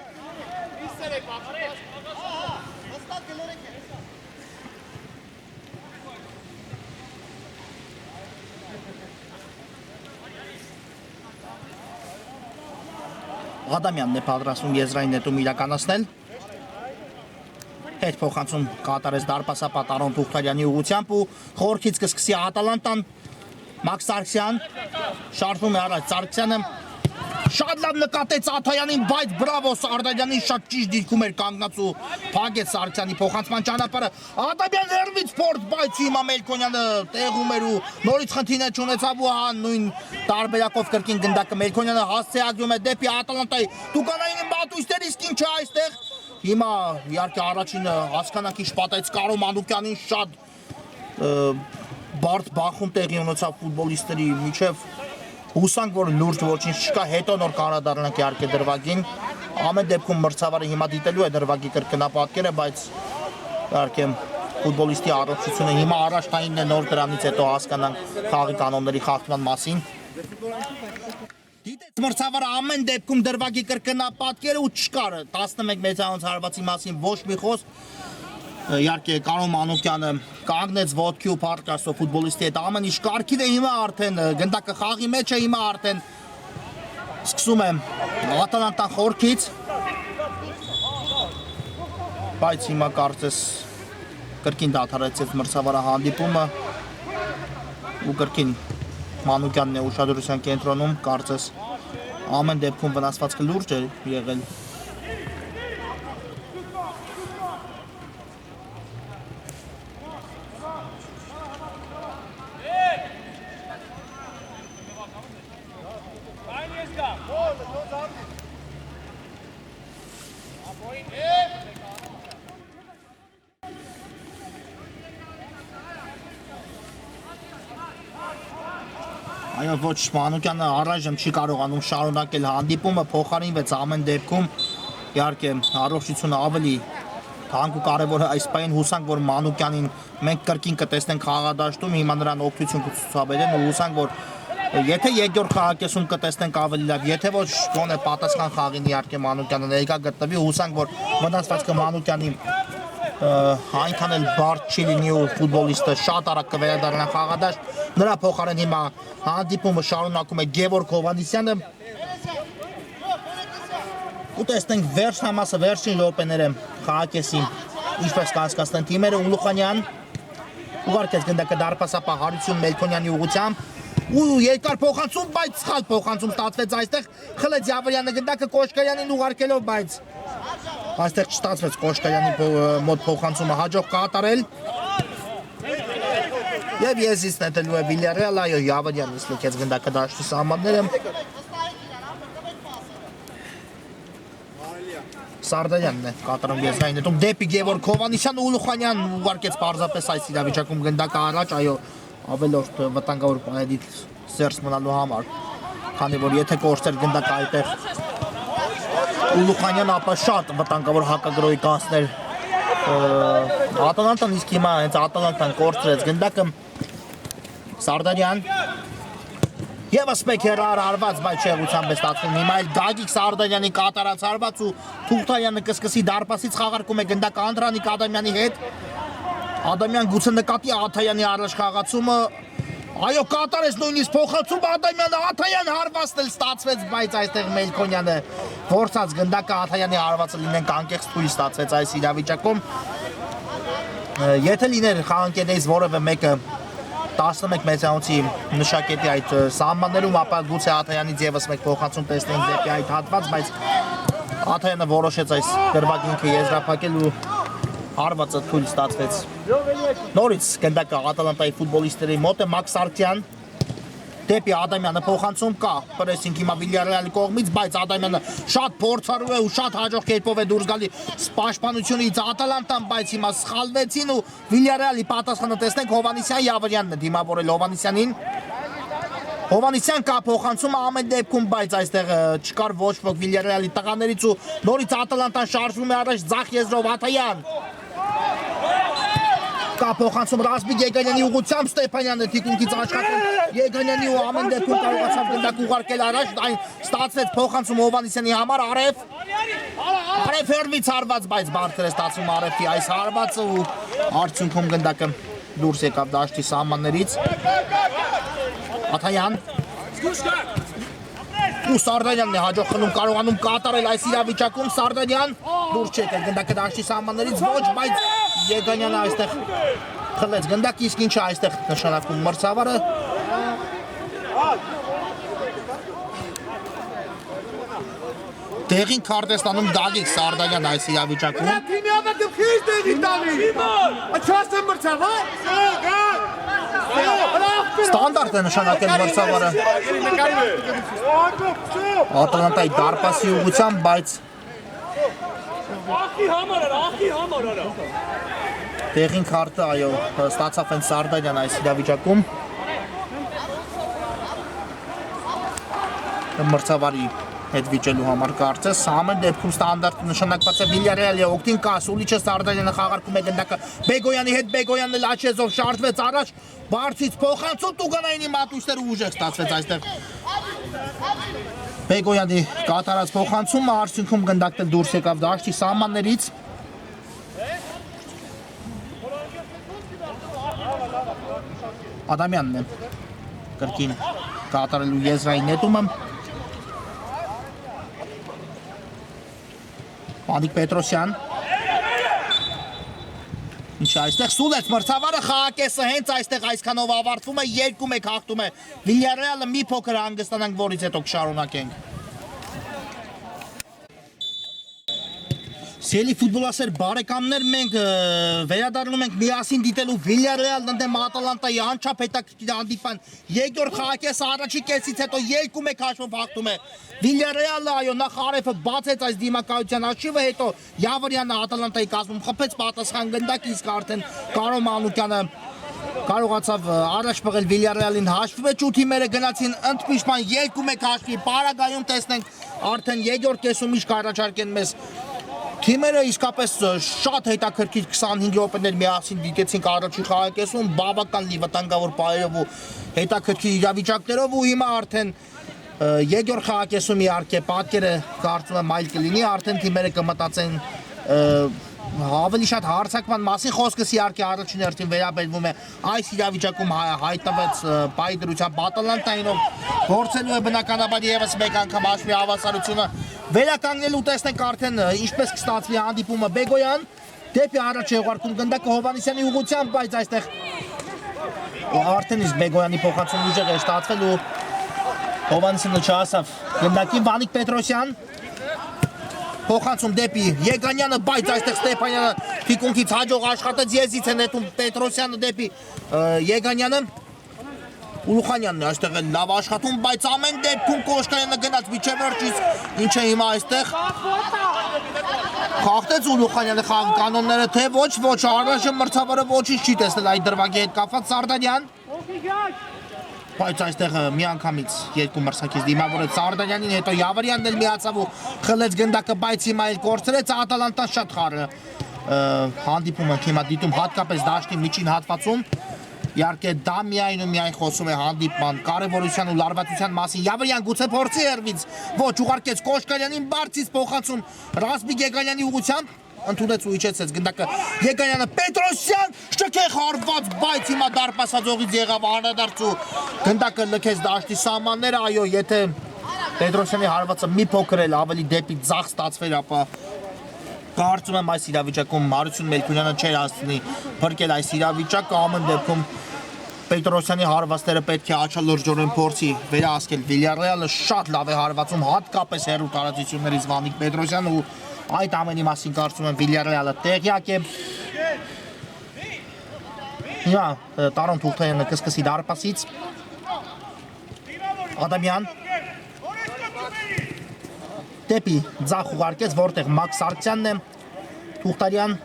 Ադամյանն է պատրաստում եզրային նետում իրականացնել հետ փոխանցում կատարեց դարպասապատ Արոն Թուղթարյանի ուղղությամբ ու խորքից կսկսի Ատալանտան Մաքս Սարգսյան շարժվում է առաջ Սարգսյանը շատ լավ նկատեց Աթայանին բայց բրավո Սարդարյանին շատ ճիշտ դիրքում էր կանգնած ու փակեց Սարգսյանի փոխանցման ճանապարհը Ադամյան հերվից փորձ բայց հիմա Մելքոնյանը տեղում էր ու նորից խնդիրներ չունեցավ ու հա նույն տարբերակով կրկին գնդակը Մելքոնյանը հասցեագրում է դեպի Ատալանտայի Տուկանային մատույցներ իսկ ինչ է այստեղ Հիմա իհարկե առաջինը հասկանանք ինչ պատեց Կարո Մանուկյանին շատ բարդ բախում տեղի ունեցավ ֆուտբոլիստների միջև Հուսանք որ լուրջ ոչինչ չկա հետո նոր կանադառնանք իհարկե դրվագին ամեն դեպքում մրցավարը հիմա դիտելու է դրվագի կրկնապատկերը բայց իհարկե ֆուտբոլիստի առողջությունը հիմա առաջնայինն է նոր դրանից հետո հասկանանք խաղի կանոնների խախտման մասին Դիտեց մրցավարը ամեն դեպքում դրվագի կրկնապատկերը ու չկար 11 մեծանոց հարվածի մասին ոչ մի խոսք Իհարկե Կարո Մանուկյանը կանգնեց ոտքի ու պարտքասով ֆուտբոլիստի հետ ամեն ինչ կարգին է հիմա արդեն գնդակը խաղի մեջ է հիմա արդեն սկսում է Ատալանտան խորքից բայց հիմա կարծես կրկին դադարեցեց մրցավարը հանդիպումը ու կրկին Մանուկյանն է ուշադրության կենտրոնում կարծես ամեն դեպքում վնասվածքը լուրջ է եղել Այո ոչ Մանուկյանը առայժմ չի կարողանում շարունակել հանդիպումը փոխարինվեց ամեն դեպքում իհարկե առողջությունը ավելի թանկ ու կարևոր է այս պահին հուսանք որ Մանուկյանին մենք կրկին կտեսնենք խաղադաշտում հիմա նրան օգնություն կցուցաբերեն ու հուսանք որ եթե երկրորդ խաղակեսում կտեսնենք ավելի լավ եթե ոչ գոնե պատասխան խաղին իհարկե Մանուկյանը ներկա գտնվի հուսանք որ վնասվածքը Մանուկյանի այնքան էլ բարդ չի լինի ու ֆուտբոլիստը շատ արագ կվերադառնա խաղադաշտ նրա փոխարեն հիմա հանդիպումը շարունակում է Գևորգ Հովհաննիսյանը ու տեսնենք վերջնամասը վերջին րոպեները խաղակեսի ինչպես կհասկացնեն թիմերը Ուլուխանյան ուղարկեց գնդակը դարպասապահ Հարություն Մելքոնյանի ուղղությամբ ու երկար փոխանցում բայց սխալ փոխանցում ստացվեց այստեղ խլեց Յավրյանը գնդակը Կոշկայանին ուղարկելով բայց այստեղ չստացվեց Կոշկայանի մոտ փոխանցումը հաջող կատարել Եվ Եզիսն նետելու է Վիլյարեալ, այո Յավրյանն լքեց գնդակը դաշտի սահմանները Սարդարյանն է կատարում եզրային նետում դեպի Գևորգ Հովհաննիսյանը Ուլուխանյան ուղարկեց պարզապես այս իրավիճակում գնդակը առաջ, այո ավելորդ վտանգավոր պահեդից զերծ մնալու համար քանի որ եթե կորցեր գնդակը այդտեղ Ուլուխանյան ապա շատ վտանգավոր հակագրոհի կանցներ Ատալանտան իսկ հիմա հենց Ատալանտան կորցրեց գնդակը Սարդարյան Եվս մեկ հարված բայց չեղությամբ է ստացվում հիմա էլ Գագիկ Սարդարյանի կատարած հարված ու Թուղթայանը կսկսի դարպասից խաղարկում է գնդակը Անդրանիկ Ադամյանի հետ Ադամյան գուցե նկատի Աթայանի առաջ խաղացումը Այո, կատարեց նույնիսկ փոխանցում Ադամյանը, Աթայանը հարվածն էլ ստացվեց, բայց այստեղ Մելքոնյանը փորձած գնդակը Աթայանի հարվածը լինենք անկեղծ թույլ ստացվեց այս իրավիճակում։ Եթե լիներ խաղանկետից որևէ մեկը 11 մեծանոցի նշակետի այդ սահմաններում, ապա գուցե Աթայանից եւս մեկ փոխանցում տեսնենք դեպի այդ հատված, բայց Աթայանը որոշեց այս դրվագինքը եզրափակել ու հարվածը թույլ ստացվեց։ Նորից գնդակը Ատալանտայի ֆուտբոլիստների մոտ է Մաքս Արտյան դեպի Ադամյանը փոխանցում կա պրեսինգ հիմա Վիլյարեալի կողմից, բայց Ադամյանը շատ փորձառու է ու շատ հաջող կերպով է դուրս գալի պաշտպանությունից Ատալանտան, բայց հիմա սխալվեցին ու Վիլյարեալի պատասխանը տեսնենք Հովանեսյան Յավրյանն է դիմավորել Հովանեսյանին։ Հովանեսյան կա փոխանցումը ամեն դեպքում, բայց այստեղ չկար ոչ ոք Վիլյարեալի տղաներից ու նորից Ատալանտան շարժվում է առաջ ձախ եզրով Աթայան։ Կա փոխանցում Ռազմիկ Եգանյանի ուղղությամբ Ստեփանյանը թիկունքից աշխատում Եգանյանի ու ամեն դեպքում կարողացավ գնդակ ուղարկել առաջ, այն ստացվեց փոխանցում Հովանեսյանի համար Արև հերվից հարված, բայց բարձր է ստացվում Արևի այս հարվածը ու արդյունքում գնդակը դուրս եկավ դաշտի սահմաններից։ Աթայան ու Սարդանյանն է հաջող խնում կարողանում կատարել այս իրավիճակում Սարդանյան դուրս չեկել գնդակը դաշտի սահմաններից ոչ, բայց Եգանյանը այստեղ խլեց գնդակ, իսկ ինչը այստեղ նշանակում մրցավարը Տեղին քարտ է ստանում Գագիկ Սարդանյան այս իրավիճակում։ Ստանդարտ է նշանակել մրցավարը Ատալանտայի դարպասի ուղղությամբ, բայց տեղին քարտը այո ստացավ են Սարդանյան այս իրավիճակում մրցավարի հետ վիճելու համար կարծես ամեն դեպքում ստանդարտ նշանակված է Վիլյարեալի օգտին կա Սուլիչը Սարդանյանը խաղարկում է գնդակը Բեգոյանի հետ Բեգոյանն էլ աչեզով շարժվեց առաջ բարձից փոխանցում Տուգանայինի մատույցները ուժեղ ստացվեց այստեղ Բեգոյանի կատարած փոխանցումը արդյունքում գնդակն դուրս եկավ դաշտի սահմաններից Ադամյանն է կրկին կատարելու եզրային նետումը Վանիկ Պետրոսյան Ինչ այստեղ սուլեց մրցավարը խաղակեսը հենց այստեղ այսքանով ավարտվում է 2-1 հաղթում է Վիլյարեալը մի փոքր հանգստանանք որից հետո կշարունակենք Սիրելի ֆուտբոլասեր բարեկամներ մենք վերադառնում ենք միասին դիտելու Վիլյարեալն ընդդեմ Ատալանտայի անչափ հետաքրքիր հանդիպան երկրորդ խաղակեսը առաջի կեսից հետո 2-1 հաշվով հաղթում է Վիլյարեալը այո նախ Արևը բացեց այս դիմակայության արշիվը հետո Յավրյանը Ատալանտայի կազմում խփեց պատասխան գնդակ իսկ արդեն Կարո Մանուկյանը կարողացավ առաջ բղել Վիլյարեալին հաշվի մեջ ու թիմերը գնացին ընդմիջման 2-1 հաշվի Պարագայում տեսնենք արդեն երկրորդ կեսում ինչ կառաջարկեն մեզ Թիմերը իսկապես շատ հետաքրքիր 25 րոպեներ միասին դիտեցինք առաջին խաղակեսում բավական լի վտանգավոր պայերով ու հետաքրքիր իրավիճակներով ու հիմա արդեն երկրորդ խաղակեսում իհարկե պատկերը կարծում եմ այլ կլինի արդեն թիմերը կմտածեն ավելի շատ հարցակման մասին խոսքս իհարկե առաջին հերթին վերաբերվում է այս իրավիճակում հայտնվեց պայի դրությամբ Ատալանտային ով գործելու է բնականաբար եւս մեկ անգամ հաշվի հավասարությունը վերականգնելու տեսնենք արդեն ինչպես կստացվի հանդիպումը Բեգոյան դեպի առաջ է ուղարկում գնդակը Հովանեսյանի ուղղությամբ բայց այստեղ արդեն իսկ Բեգոյանի փոխանցում ուժեղ է ստացվել ու Հովանեսյանը չհասավ գնդակին Վանիկ Պետրոսյան Փոխանցում դեպի Եգանյանը, բայց այստեղ Ստեփանյանը թիկունքից հաջող աշխատեց, եզից է նետում Պետրոսյանը դեպի Եգանյանը Ուլուխանյանն է այստեղ լավ աշխատում, բայց ամեն դեպքում Կոշկայանը գնաց միջև վերջից, ինչ է հիմա այստեղ Խախտեց Ուլուխանյանը խաղի կանոնները, թե ոչ, առաջը մրցավարը ոչինչ չի տեսնել այդ դրվագի հետ կապված Սարդանյան Բայց այստեղ միանգամից երկու մրցակից դիմավորեց Սարդանյանին, հետո Յավրյանն էլ միացավ ու խլեց գնդակը, բայց հիմա էլ կորցրեց Ատալանտան շատ խառը հանդիպում ենք հիմա դիտում հատկապես դաշտի միջին հատվածում Իհարկե դա միայն ու միայն խոսում է հանդիպման կարևորության ու լարվածության մասին Յավրյան գուցե փորձի հերվից ոչ ուղարկեց Կոշկալյանին բարձից փոխանցում Ռազմիկ Եգանյանի ուղղությամբ ընդունեց ու իջեցեց գնդակը Եգանյանը Պետրոսյան շքեղ հարված բայց հիմա դարպասածողից եղավ անդրադարձ ու գնդակը լքեց դաշտի սահմանները այո եթե Պետրոսյանի հարվածը մի փոքր էլ ավելի դեպի ձախ ստացվեր ապա կարծում եմ այս իրավիճակում Մարություն Մելքոնյանը չէր հասցնի փրկել այս իրավիճակը ամեն դեպքում Պետրոսյանի հարվածները պետք է աչալրջորեն փորձի վերահասկել Վիլյարեալը շատ լավ է հարվածում հատկապես հեռու տարածություններից Վանիկ Պետրոսյանը ու այդ ամենի մասին կարծում եմ Վիլյարեալը տեղյակ է Հիմա Տարոն Թուղթայանը կսկսի դարպասից Ադամյան Դեպի ձախ ուղարկեց որտեղ Մաքս Սարգսյանն է Թուղթարյան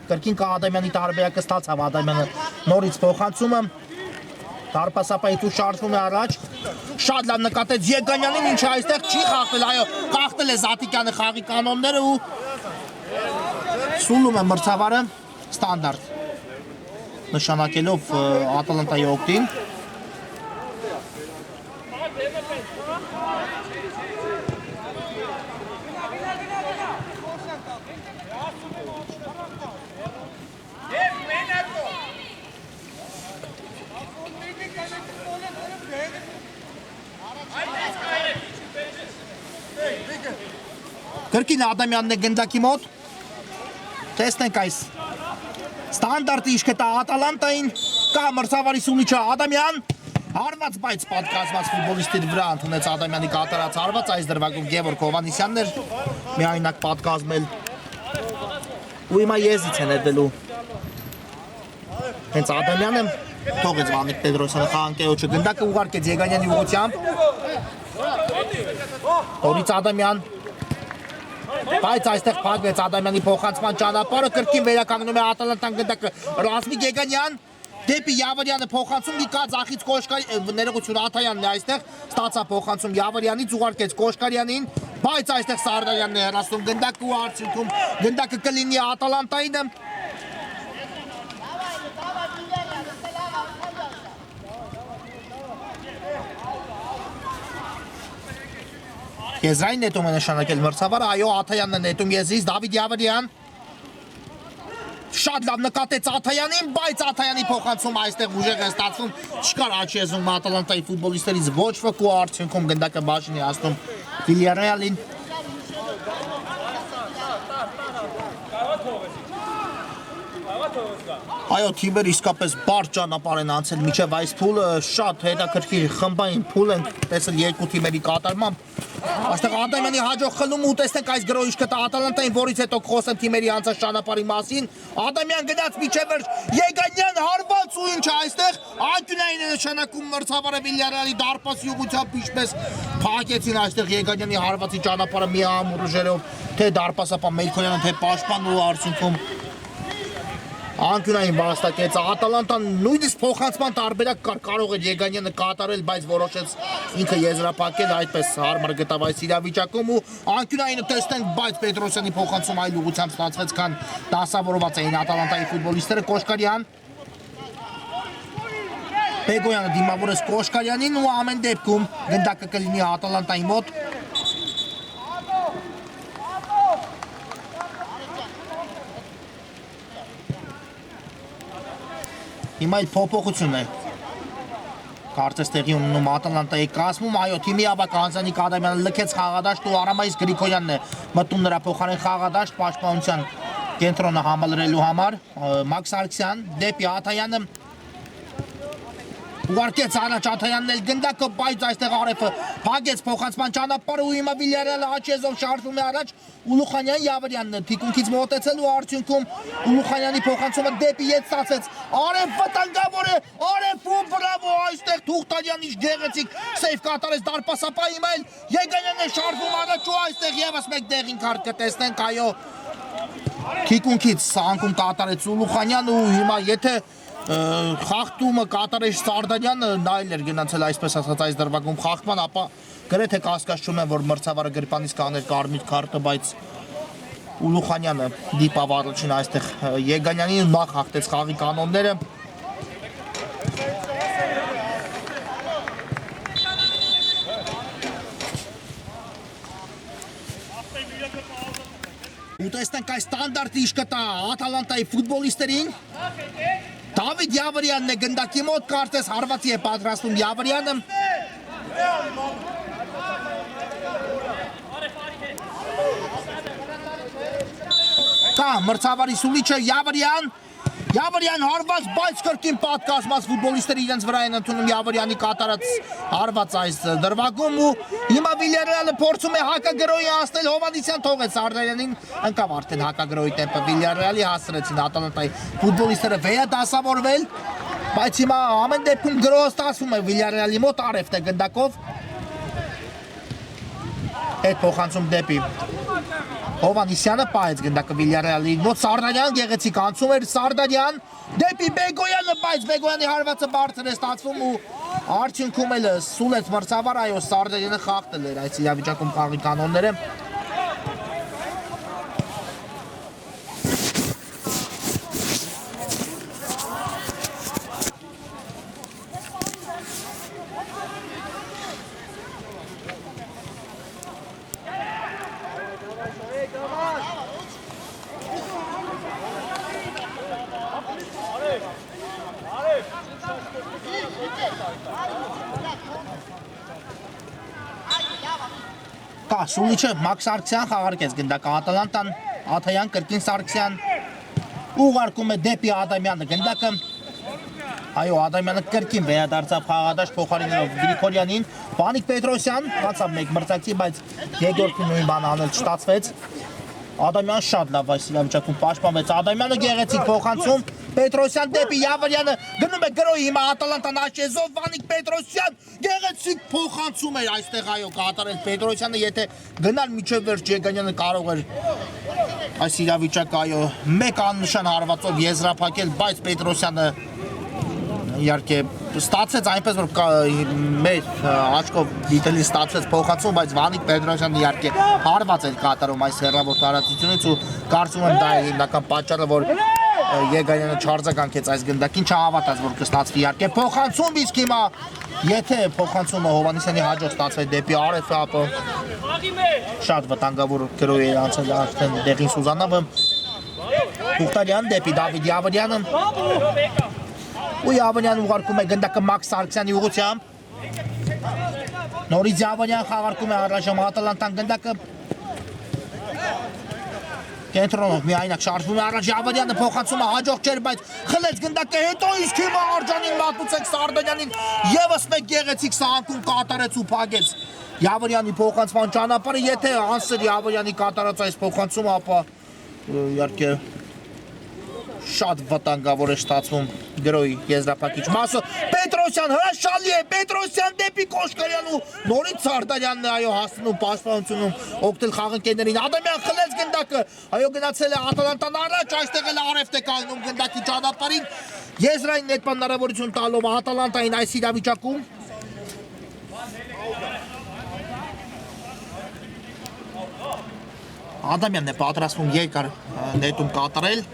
կրկին կա Ադամյանի տարբերակը ստացավ Ադամյանը նորից փոխանցումը Դարպասապայից ու շարժվում է առաջ Շատ լավ նկատեց Եգանյանին ինչը այստեղ չի խախտել այո խախտել է Զատիկյանը խաղի կանոնները ու Սուլում է մրցավարը ստանդարտ նշանակելով Ատալանտայի օգտին Կրկին Ադամյանն է գնդակի մոտ Տեսնենք այս Ստանդարտի իշքը տա Ատալանտային Կա մրցավարի սունիչը Ադամյան Հարված բայց պատկազմած ֆուտբոլիստի վրա ընդունեց Ադամյանի կատարած հարված Այս դրվագում Գևորգ Հովհաննիսյանն էր Միայնակ պատկազմել Ու հիմա եզից է ներդելու Հենց Ադամյանը Թողեց Վանիկ Պետրոսյանը խաղանկեոչը Գնդակը ուղարկեց Եգանյանի ուղղությամբ Նորից Ադամյան Բայց այստեղ փակվեց Ադամյանի փոխանցման ճանապարհը կրկին վերականգնում է Ատալանտան գնդակը Ռազմիկ Եգանյան դեպի Յավարյանը փոխանցում լիկա ձախից Կոշկարի ներողություն Աթայանն է այստեղ ստացա փոխանցում Յավարյանից ուղարկեց Կոշկարյանին բայց այստեղ Սարդարյանն է հեռացնում գնդակը ու արդյունքում գնդակը կլինի Ատալանտային Եզրային նետում է նշանակել մրցավարը, այո Աթայանն է նետում եզրից, Դավիթ Յավարյան Շատ լավ նկատեց Աթայանին, բայց Աթայանի փոխանցում այստեղ ուժեղ է ստացվում Չկար աչեզում Ատալանտայի ֆուտբոլիստերից ոչ ոք ու արդյունքում գնդակը բաժին է հասնում Վիլյարեալին Այո, թիմերը իսկապես բարդ ճանապարհ են անցել մինչև այս փուլը, շատ հետաքրքիր խմբային փուլ են տեսել երկու թիմերի կատարմամբ։ Այստեղ Ադամյանի հաջող խլում ու տեսնենք այս գրոհիշ կտա Ատալանտային, որից հետո խոսեն թիմերի անցած ճանապարհի մասին։ Ադամյան գնաց միջև վերջ, Եգանյան հարված ու ինչ այստեղ անկյունային է նշանակում մրցավարը Վիլյարեալի դարպասի ուղղությամբ ինչպես փակեցին այստեղ Եգանյանի հարվածի ճանապարհը միամուռ ուժերով, թե դարպասապան Մելքոնյանը, թե պաշտպան ու արդյունքում Անկյունային վաստակեց Ատալանտան նույնիսկ փոխանցման տարբերակ կար կարող էր Եգանյանը կատարել, բայց որոշեց ինքը եզրափակել, այդպես հարմար գտավ այս իրավիճակում ու անկյունայինը տեսնենք, բայց Պետրոսյանի փոխանցում այլ ուղղությամբ ստացվեց, քան դասավորված էին Ատալանտայի ֆուտբոլիստները Կոշկարյան Բեգոյանը դիմավորեց Կոշկարյանին ու ամեն դեպքում գնդակը կլինի Ատալանտայի մոտ Հիմա այլ փոփոխություն է Կարծես տեղի ունենում Ատալանտայի կազմում, այո, թիմի ավակ Անզանիկ Ադամյանը լքեց խաղադաշտ ու Արամայիս Գրիգորյանն է մտնում նրա փոխարեն խաղադաշտ պաշտպանության կենտրոնը համալրելու համար Մաքս Սարգսյան դեպի Աթայանը Ուղարկեց առաջ Աթայանն էլ գնդակը, բայց այստեղ Արեֆը փակեց փոխանցման ճանապարհը ու հիմա Վիլյարեալը աչեզով շարժվում է առաջ Ուլուխանյան Յավարյանն թիկունքից մոտեցել ու արդյունքում Ուլուխանյանի փոխանցումը դեպի ետ ստացեց Արեֆ վտանգավոր է Արեֆը բրավո այստեղ Թուղթարյանն ինչ գեղեցիկ սեյվ կատարեց դարպասապահ հիմա էլ Եգանյանն է շարժվում առաջ ու այստեղ եւս մեկ դեղին քարտ կտեսնենք այո թիկունքից անկում կատարեց Ուլուխանյանը ու հիմա եթե խախտումը կատարեց Սարդարյանը նա էլ էր գնացել այսպես ասած այս դրվագում խախտման ապա գրեթե կասկած չունեմ որ մրցավարը գրպանից կաներ կարմիր քարտը բայց Ուլուխանյանը դիպավ առաջին այստեղ Եգանյանին նա խախտեց խաղի կանոնները Ու տեսնենք այս ստանդարտը իշ կտա Ատալանտայի ֆուտբոլիստերին։ Դավիթ Յավրյանն է գնդակի մոտ, կարծես հարվածի է պատրաստում Յավրյանը։ Կա մրցավարի սուլիչը Յավրյան հարված, բայց կրկին պատկազմած ֆուտբոլիստերը իրենց վրա են ընդունում Յավրյանի կատարած հարված այս դրվագում ու հիմա Վիլյարեալը փորձում է հակագրոյի հասնել Հովհաննիսյան թողեց Սարդարյանին ընկավ արդեն հակագրոյի տեմպը Վիլյարեալի հասցրեցին Ատալանտայի ֆուտբոլիստները վերադասավորվել, բայց հիմա ամեն դեպքում գրոհը ստացվում է Վիլյարեալի մոտ արևտ է գնդակով այդ փոխանցում դեպի Հովհաննիսյանը պահեց գնդակը Վիլյարեալի մոտ Սարդարյան գեղեցիկ անցում էր Սարդարյան դեպի Բեգոյանը, բայց Բեգոյանի հարվածը բարձր է ստացվում ու արդյունքում էլ սուլեց մրցավար, այո Սարդարյանը խախտել էր այս իրավիճակում խաղի կանոնները Կա Սուլիչը Մաքս Սարգսյան խաղարկեց գնդակը Ատալանտան Աթայան կրկին Սարգսյան ուղարկում է դեպի Ադամյանը գնդակը այո Ադամյանը կրկին վերադարձավ խաղադաշտ փոխարինելով Գրիգորյանին Վանիկ Պետրոսյան անցավ մեկ մրցակցի բայց Եգորտին նույն բանը անել չստացվեց Ադամյան շատ լավ այս իրավիճակում պաշտպանվեց Ադամյանը գեղեցիկ փոխանցում Պետրոսյան դեպի Յավրյանը գնում է գրոյի հիմա Ատալանտան աչեզով Վանիկ Պետրոսյան գեղեցիկ փոխանցում էր այստեղ այո կատարել Պետրոսյանը եթե գնալ միջև վերջ Եգանյանը կարող էր այս իրավիճակը այո մեկ աննշան հարվածով եզրափակել բայց Պետրոսյանը իհարկե ստացեց այնպես որ մեր աչքով դիտելի ստացեց փոխանցում բայց Վանիկ Պետրոսյանը իհարկե հարված էր կատարում այս հեռավոր տարածությունից ու կարծում եմ դա է հիմնական պատճառը որ Եգանյանը չարձագանքեց այս գնդակին չհավատաց որ կստացվի իհարկե փոխանցում իսկ հիմա եթե փոխանցումը Հովհաննիսյանի հաջող ստացվի դեպի արև ապա շատ վտանգավոր գրոյ է անցել արդեն Դեղին Սուզանավը Ուխտարյան դեպի Դավիթ Յավրյանը ու Յավրյան ուղարկում է գնդակը Մաքս Սարգսյանի ուղղությամբ նորից Յավրյան խաղարկում է առայժմ Ատալանտան գնդակը Կենտրոնով միայնակ շարժվում է առաջ Յավրյանը փոխանցումը հաջող չէր բայց խլեց գնդակը հետո իսկ հիմա Արջանին մատուցեց Սարդարյանին եւս մեկ գեղեցիկ սահանքում կատարեց ու փակեց Յավրյանի փոխանցման ճանապարհը եթե անսեր Յավրյանի կատարած այս փոխանցումը ապա իհարկե շատ վտանգավոր է ստացվում գրոյի եզրափակիչ մասը Պետրոսյան հրաշալի է Պետրոսյան դեպի Կոշկարյան ու նորից Սարդարյանն է այո հասնում պաշտպանությունում օգնել խաղընկերներին Ադամյան խլեց գնդակը այո գնացել է Ատալանտան առաջ այստեղ էլ արևտ է կանգնում գնդակի ճանապարհին եզրային նետ հնարավորություն տալով Ատալանտային այս իրավիճակում Ադամյանն է պատրաստվում երկար նետում կատարել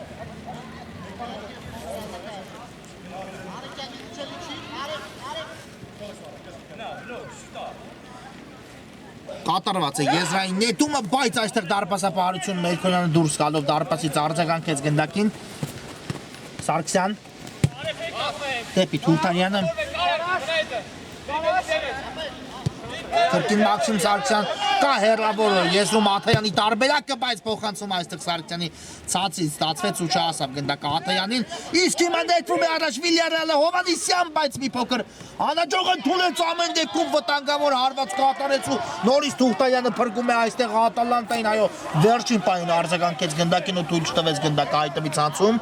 կատարված է եզրային նետումը, բայց այստեղ դարպասապահարություն Մերկոնյանը դուրս գալով դարպասից արձագանքեց գնդակին Սարգսյան դեպի Թուլթանյանը կրկին Մաքսիմ Սարգսյան կա հեռավոր եզրում Աթայանի տարբերակը, բայց փոխանցում այստեղ Սարգսյանի ցածից ստացվեց ու չհասավ գնդակը Աթայանին իսկ հիմա նետվում է առաջ Վիլյարեալը Հովհաննիսյան բայց մի փոքր անհաջող ընդունեց ամեն դեպքում վտանգավոր հարված կատարեց ու նորից Թուղթայանը փրկում է այստեղ Ատալանտային այո վերջին պահին արձագանքեց գնդակին ու թույլ չտվեց գնդակը այդտեղից անցում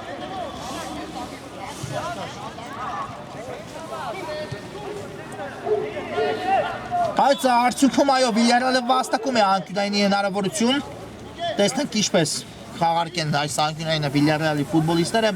Բայց արդյունքում այո Վիլյարեալը վաստակում է անկյունայինի հնարավորություն տեսնենք ինչպես խաղարկեն այս անկյունայինը Վիլյարեալի ֆուտբոլիստները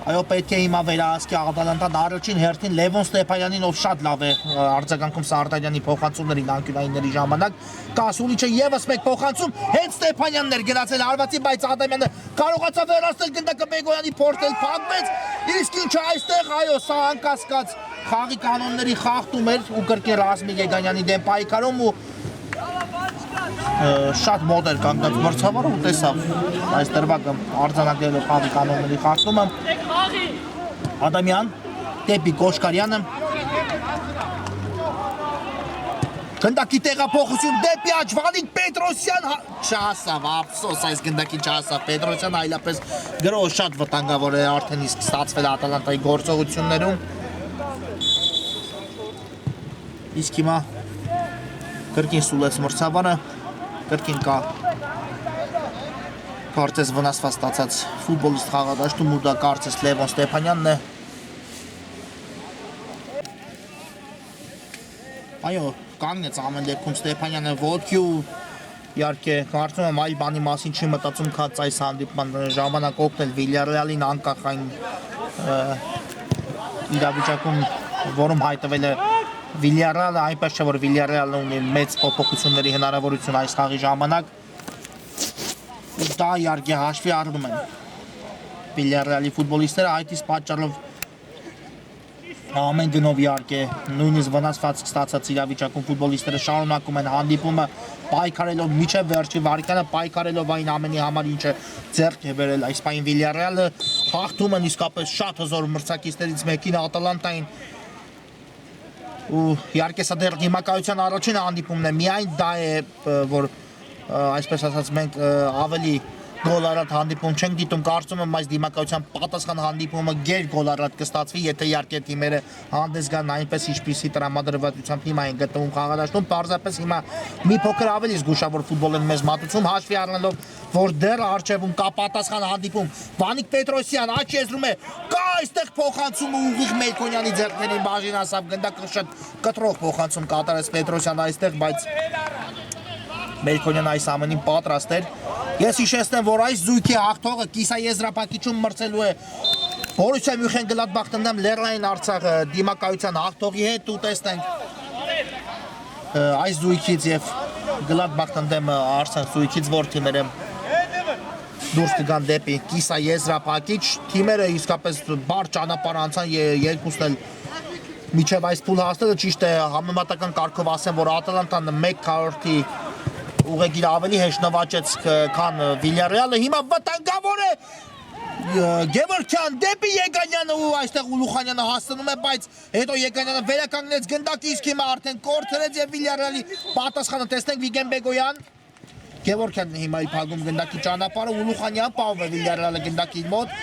այո պետք է հիմա վերահսկի Ատալանտան առաջին հերթին Լևոն Ստեփանյանին ով շատ լավ է արձագանքում Սարդարյանի փոխանցումներին անկյունայինների ժամանակ կա Սուլիչը եւս մեկ փոխանցում հենց Ստեփանյանն էր գնացել հարվածի բայց Ադամյանը կարողացավ վերացնել գնդակը Բեգոյանի փորձել փակվեց իսկ ինչ այստեղ այո սա անկասկած խաղի կանոնների խախտում էր ու կրկին Ռազմիկ Եգանյանի դեմ պայքարում ու շատ մոտ էր կանգնած մրցավարը ու տեսավ այս դրվագը արձանագրելու խաղի կանոնների խախտումը Ադամյան դեպի Կոշկարյանը գնդակի տեղափոխություն դեպի աջ Վանիկ Պետրոսյան չհասավ ափսոս այս գնդակին չհասավ Պետրոսյան այլապես գրող շատ վտանգավոր է արդեն իսկ ստացվել Ատալանտայի գործողություններում իսկ հիմա կրկին սուլեց մրցավարը կրկին կա կարծես վնասված ստացած ֆուտբոլիստ խաղադաշտում ու դա կարծես Լևոն Ստեփանյանն է այո կանգնեց ամեն դեպքում Ստեփանյանը ոտքի ու իհարկե կարծում եմ այլ բանի մասին չի մտածում քաց այս հանդիպման ժամանակ օգնել Վիլյարեալին անկախ այն իրավիճակում որում հայտնվել է Վիլյարեալը այնպես չէ որ Վիլյարեալը ունի մեծ փոփոխությունների հնարավորություն այս խաղի ժամանակ ու դա իհարկե հաշվի առնում են Վիլյարեալի ֆուտբոլիստները այդ իսկ պատճառով ամեն գնով իհարկե նույնիսկ վնասված ստացած իրավիճակում ֆուտբոլիստները շարունակում են հանդիպումը պայքարելով միջև վերջի վարկյանը պայքարելով այն ամենի համար ինչը ձեռք է բերել այս պահին Վիլյարեալը հաղթում են իսկապես շատ հզոր մրցակիցներից մեկին Ատալանտային ու իհարկե սա դեռ դիմակայության առաջին հանդիպումն է միայն դա է որ այսպես ասած մենք ավելի գոլարատ հանդիպում չենք դիտում կարծում եմ այս դիմակայության պատասխան հանդիպումը գեր գոլարատ կստացվի եթե իհարկե թիմերը հանդես գան այնպես ինչպիսի տրամադրվածությամբ հիմա են գտնվում խաղադաշտում պարզապես հիմա մի փոքր ավելի զգուշավոր ֆուտբոլ են մեզ մատուցում հաշվի առնելով որ դեռ առջևում կա պատասխան հանդիպում Վանիկ Պետրոսյան աչ եզրում է կա այստեղ փոխանցումը ուղիղ Մելքոնյանի ձեռքներին բաժին ասավ գնդակը շատ կտրող փոխանցում կատարեց Պետրոսյան այստեղ բայց Մելքոնյան այս ամենին պատրաստ էր Ես հիշեցնեմ, որ այս զույգի հաղթողը կիսաեզրափակիչում մրցելու է Բորուսիա Մյունխեն-Գլադբախ դեմ Լեռնային Արցախը դիմակայության հաղթողի հետ ու տեսնենք այս զույգից եւ Գլադբախ դեմ Արցախ զույգից որ թիմերը դուրս կգան դեպի կիսաեզրափակիչ թիմերը իսկապես բար ճանապարհ անցան երկուսն էլ միջև այս փուլ հասնելը ճիշտ է համեմատական կարգով ասեմ, որ Ատալանտան 1/4-ի ուղեգիր ավելի հեշտ նվաճեց քան Վիլյարեալը հիմա վտանգավոր է Գևորգյան դեպի Եգանյանը ու այստեղ Ուլուխանյանը հասնում է բայց հետո Եգանյանը վերականգնեց գնդակի իսկ հիմա արդեն կորցրեց եւ Վիլյարեալի պատասխանը տեսնենք Վիգեն Բեգոյան Գևորգյանն հիմա իփակում գնդակի ճանապարհը Ուլուխանյան պահում է Վիլյարեալը գնդակի մոտ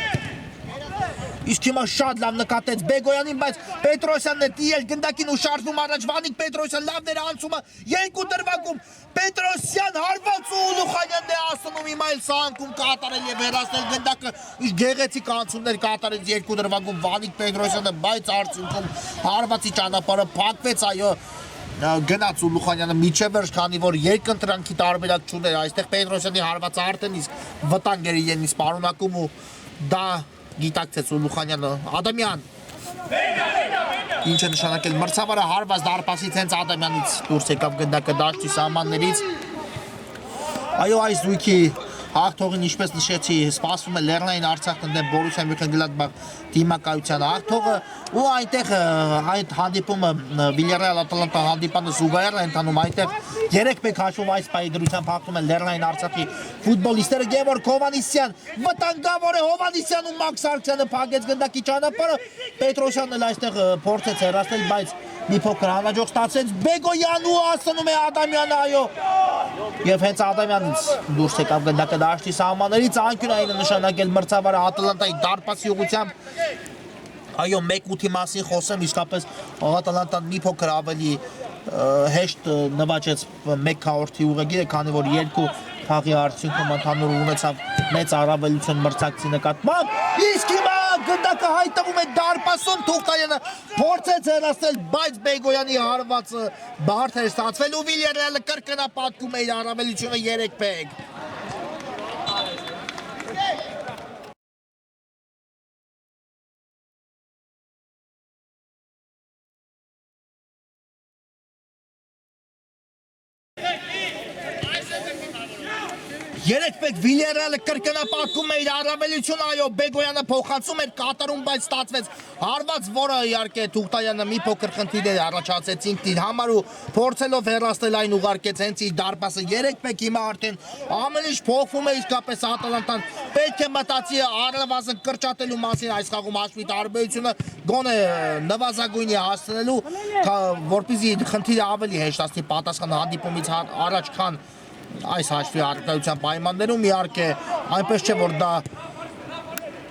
Իսկ հիմա շատ լավ նկատեց Բեգոյանին, բայց Պետրոսյանն է տիել գնդակին ու շարժվում առաջ Վանիկ Պետրոսյան լավ ներանցումը երկու դրվագում Պետրոսյան հարված ու Ուլուխանյանն է ասնում հիմա էլ սահանքում կատարել եւ հեռացնել գնդակը իսկ գեղեցիկ անցումներ կատարեց երկու դրվագում Վանիկ Պետրոսյանը բայց արդյունքում հարվածի ճանապարհը փակվեց այո գնաց Ուլուխանյանը միջև վերջ քանի որ երկընտրանքի տարբերակ չուներ այստեղ Պետրոսյանի հարվածը արդեն իսկ վտանգ էր իրենից պարունակում ու դա գիտակցեց Ուլուխանյանը Ադամյան Ինչ է նշանակել մրցավարը հարված դարպասից հենց Ադամյանից դուրս եկավ գնդակը դաշտի սահմաններից Այո այս զույգի հաղթողին ինչպես նշեցի սպասվում է Լեռնային Արցախ դեմ Բորուսիա Մյունխեն-Գլադբախ դիմակայության հաղթողը ու այնտեղ այդ հանդիպումը Վիլյարեալ Ատալանտա հանդիպանը զուգահեռ է ընթանում այնտեղ 3-1 հաշվով այս պահի դրությամբ հաղթում են Լեռնային Արցախի ֆուտբոլիստները Գևորգ Հովհաննիսյան վտանգավոր է Հովհաննիսյան ու Մաքս Արքսյանը փակեց գնդակի ճանապարհը Պետրոսյանն էլ այստեղ փորձեց հեռացնել բայց մի փոքր անհաջող ստացեց Բեգոյան ու ասնում է Ադամյանը այո եւ հենց Ադամյանից դուրս եկավ գնդակը դաշտի սահմաններից անկյունային նշանակել մրցավարը Ատալանտայի դարպասի ուղղությամբ այո 1-8-ի մասին խոսեմ իսկապես Ատալանտան մի փոքր ավելի հեշտ նվաճեց 1/4-ի ուղեգիրը քանի որ երկու խաղի արդյունքում ընդհանուր ունեցավ մեծ առավելություն մրցակցի նկատմամբ իսկ հիմա գնդակը հայտնվում է դարպասում Թուղթայանը փորձեց հեռացնել բայց Բեգոյանի հարվածը բարդ էր ստացվել ու Վիլյարեալը կրկնապատկում է իր առավելությունը 3-1 3-1 Վիլիարեալը կրկնապատկում է իր առավելությունը, այո, Բեգոյանը փոխանցում էր կատարում, բայց ստացվեց հարված, որը իհարկե Թուղթայանը մի փոքր խնդիրներ առաջացեց ինքն իր համար ու փորձելով հեռացնել այն ուղարկեց հենց իր դարպասը 3-1 հիմա արդեն ամեն ինչ փոխվում է, իսկապես Ատալանտան պետք է մտածի առնվազն կրճատելու մասին այս խաղում հաշվի տարբերությունը գոնե նվազագույնի հասցնելու, որպեսզի խնդիրը ավելի հեշտացնի պատասխանը հանդիպումից առաջ քան այս հաշվի արտադրության պայմաններում իհարկե այնպես չէ որ դա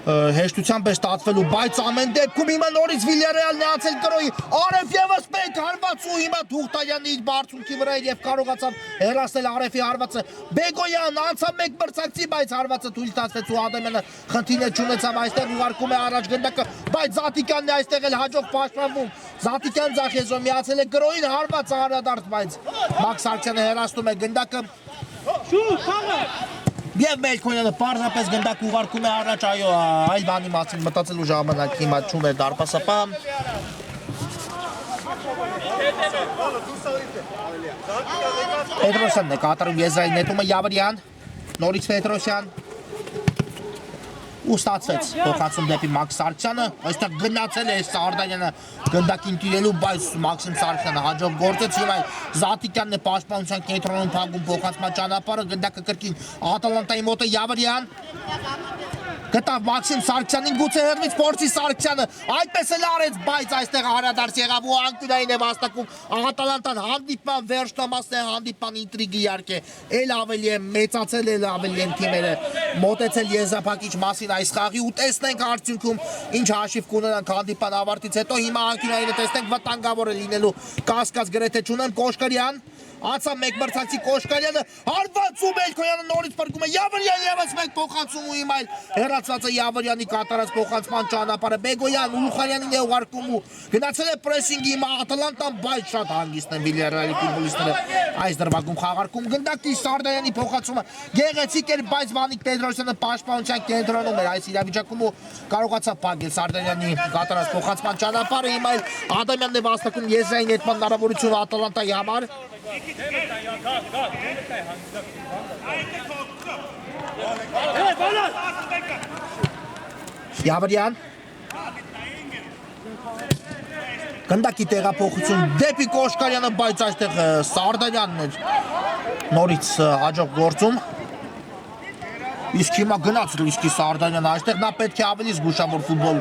հեշտությամբ է ստացվելու, բայց ամեն դեպքում հիմա նորից Վիլիարեալն է անցել կրոյի Արեֆ ևս մեկ հարված ու հիմա Թուղթայանի իր բարձունքի վրա էր եւ կարողացավ հեռացնել Արեֆի հարվածը Բեգոյան անցավ մեկ մրցակցի, բայց հարվածը թույլ տալիս ու Ադամյանը խնդիրներ չունեցավ այստեղ ուղարկում է առաջ գնդակը, բայց Զատիկյանն է այստեղ էլ հաջող պաշտպանվում Զատիկյան Ձախեզոն միացել է կրոյին հարվածը անդրադարձ, բայց Մաքս Սարգսյանը հեռացնում է գնդակը Եվ Մելքոնյանը պարզապես գնդակ ուղարկում է առաջ, այո, այլ բանի մասին մտածելու ժամանակ հիմա չուներ դարպասապահ Պետրոսյանն է կատարում եզրային նետումը Յավրյան, նորից Պետրոսյան ու ստացվեց փոխանցում դեպի Մաքս Սարգսյանը, այստեղ գնացել է Սարդանյանը գնդակին տիրելու, բայց Մաքսիմ Սարգսյանը հաջող գործեց, հիմա Զատիկյանն է պաշտպանության կենտրոնում փակում փոխանցման ճանապարհը, գնդակը կրկին Ատալանտայի մոտ է Յավրյան Գտավ Մաքսիմ Սարգսյանին գուցե հեռվից փորձի Սարգսյանը այդպես էլ արեց, բայց այստեղ հարադարձ եղավ ու անկյունային է վաստակում Ատալանտան հանդիպման վերջնամասն է հանդիպման ինտրիգը իհարկե էլ ավելի է մեծացել, էլ ավելի են թիմերը մոտեցել եզրափակիչ մասին այս խաղի ու տեսնենք արդյունքում ինչ հաշիվ կունենանք հանդիպան ավարտից հետո հիմա անկյունայինը տեսնենք վտանգավոր է լինելու կասկած գրեթե չունեմ Կոշկարյան Անցավ մեկ մրցակցի Կոշկարյանը հարված ու Մելքոյանը նորից փրկում է Յավրյան ևս մեկ փոխանցում ու հիմա հեռացած է Յավրյանի կատարած փոխանցման ճանապարհը Բեգոյան Ուլուխանյանին է ուղարկում ու գնացել է պրեսինգի հիմա Ատալանտան բայց շատ հանգիստ են Վիլիարեալի ֆուտբոլիստները այս դրվագում խաղարկում գնդակի Սարդանյանի փոխանցումը գեղեցիկ էր բայց Վանիկ Պետրոսյանը պաշտպանության կենտրոնում էր այս իրավիճակում ու կարողացավ փակել Սարդանյանի կատարած փոխանցման ճանապարհը հիմա Ադամյանն է վաստակում եզրային նետման հնարավորությունը Ատալանտայի համար Յավրյան Գնդակի տեղափոխություն դեպի Կոշկարյանը, բայց այստեղ Սարդանյանն էր նորից հաջող գործում Իսկ հիմա գնաց Լուսկի Սարդանյանը, այստեղ նա պետք է ավելի զգուշավոր ֆուտբոլ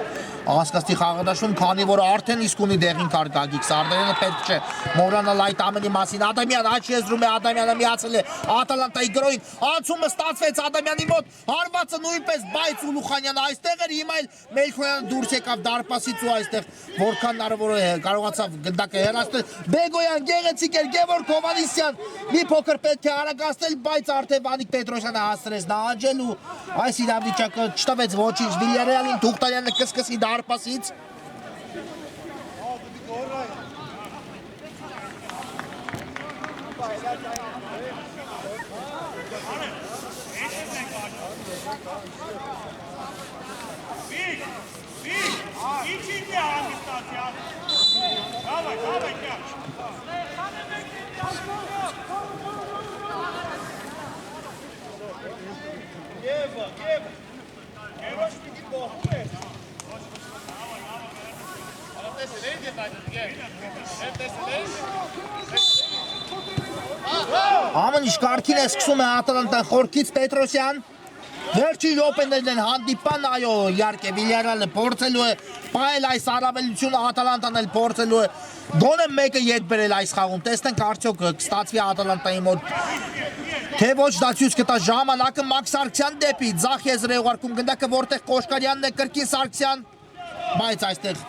հասկացի խաղադաշտում, քանի որ արդեն իսկ ունի դեղին կարգ Գագիկ Սարդանյանը պետք չէ մոռանալ այդ ամենի մասին Ադամյան աչ եզրում է Ադամյանը միացել է Ատալանտայի գրոյին անցումը ստացվեց Ադամյանի մոտ հարվածը նույնպես բայց Ուլուխանյանը այստեղ էր հիմա էլ Մելքոյանը դուրս եկավ դարպասից ու այստեղ որքան հնարավոր է կարողացավ գնդակը հեռացնել Բեգոյան գեղեցիկ էր Գևորգ Հովհաննիսյան մի փոքր պետք է արագացնել բայց արդեն Վանիկ Պետրոսյանը հասցրեց նահանջել ու այս իրավիճակը չտվեց ոչինչ Վիլիարեալին Թուղթայանը կսկսի դարպասից Ամեն ինչ կարգին է սկսում է Ատալանտան խորքից Պետրոսյան Վերջին րոպեներն են հանդիպան, այո, իհարկե Վիլիարեալը փորձելու է պահել այս առավելությունը, Ատալանտան էլ փորձելու է գոնե մեկը ետ բերել այս խաղում։ Տեսնենք արդյոք կստացվի Ատալանտայի մոտ թե ոչ դա ցույց կտա ժամանակը Մաքս Սարգսյան դեպի ձախ եզր է ուղարկում գնդակը, որտեղ Կոշկարյանն է կրկին Սարգսյան, բայց այստեղ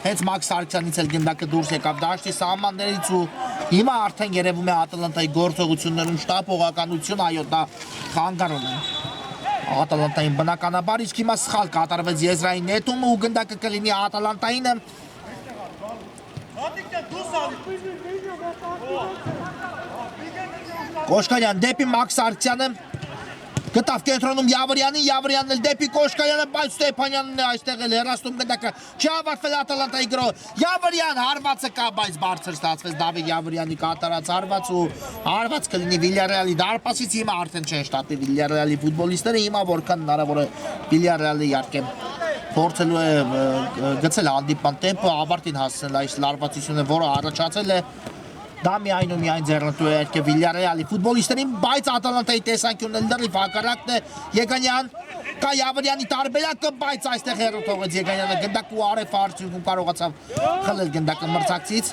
հենց Մաքս Սարգսյանից էլ գնդակը դուրս եկավ դաշտի սահմաններից ու հիմա արդեն երևում է Ատալանտայի գործողություններում շտապողականություն, այո, դա խանգարում է Ատալանտային բնականաբար, իսկ հիմա սխալ կատարվեց եզրային նետումը ու գնդակը կլինի Ատալանտայինը Կոշկարյան դեպի Մաքս Սարգսյանը Գտավ կենտրոնում Յավրյանին, Յավրյանն էլ դեպի Կոշկայանը, բայց Ստեփանյանն է այստեղ էլ հեռացնում գնդակը։ Չավարտվել Ատալանտայի գրո։ Յավրյան հարվածը կա, բայց բարձր ստացվեց Դավիթ Յավրյանի կատարած հարված ու հարված կլինի Վիլյարեալի դարպասից հիմա արդեն չեն շտապի Վիլյարեալի ֆուտբոլիստները հիմա որքան հնարավոր է Վիլյարեալը իհարկե փորձելու է գցել հանդիպան տեմպը ավարտին հասնել այս լարվածությունը, որը առաջացել է դա միայն ու միայն ձեռնտու է երկե Վիլյարեալի ֆուտբոլիստերին, բայց Ատալանտայի տեսանկյունն էլ լրիվ հակառակն է Եգանյան կա Յավրյանի տարբերակը, բայց այստեղ հեռու թողեց Եգանյանը գնդակ ու արև արդյունքում կարողացավ խլել գնդակը մրցակցից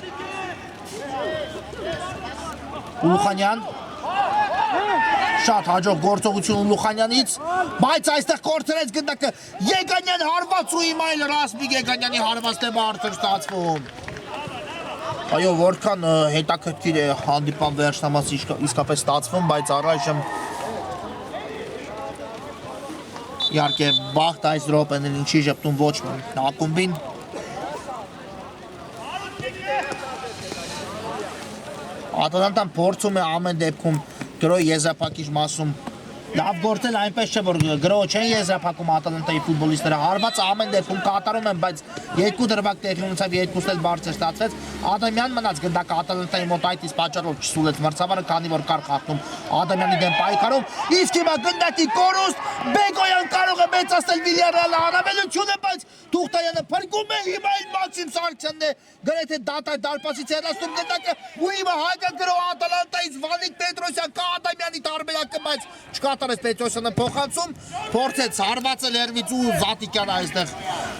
Ուլուխանյան շատ հաջող գործողություն Ուլուխանյանից, բայց այստեղ կորցրեց գնդակը Եգանյան հարված ու հիմա էլ Ռասմիկ Եգանյանի հարվածն է բարձր ստացվում Այո, որքան հետաքրքիր է հանդիպան վերջնամասը իսկապես ստացվում, բայց առայժմ իհարկե բախտ այս րոպեներին չի ժպտում ոչ ակումբին Ատալանտան փորձում է ամեն դեպքում գրոյի եզրափակիչ մասում լավ գործել այնպես չէ որ գրոյ չեն եզրափակում Ատալանտայի ֆուտբոլիստները հարվածը ամեն դեպքում կատարում են բայց երկու դրվագ տեղի ունեցավ երկուսն էլ բարձր ստացվեց Ադամյան մնաց գնդակը Ատալանտայի մոտ այդ իսկ պատճառով չսուլեց մրցավարը քանի որ կար խախտում Ադամյանի դեմ պայքարում իսկ հիմա գնդակի կորուստ Բեգոյան կարող է մեծացնել Վիլյարեալի առավելությունը բայց Թուղթայանը փրկում է հիմա էլ Մաքսիմ Սարգսյանն է գրեթե դարպասից հեռացնում գնդակը ու հիմա հայկագրող Ատալանտայից Վանիկ Պետրոսյան կա Ադամյանի տարբերակը բայց չկատարեց Պետրոսյանը փոխանցում փորձեց հարվածը լերվից ու Զատիկյանը այստեղ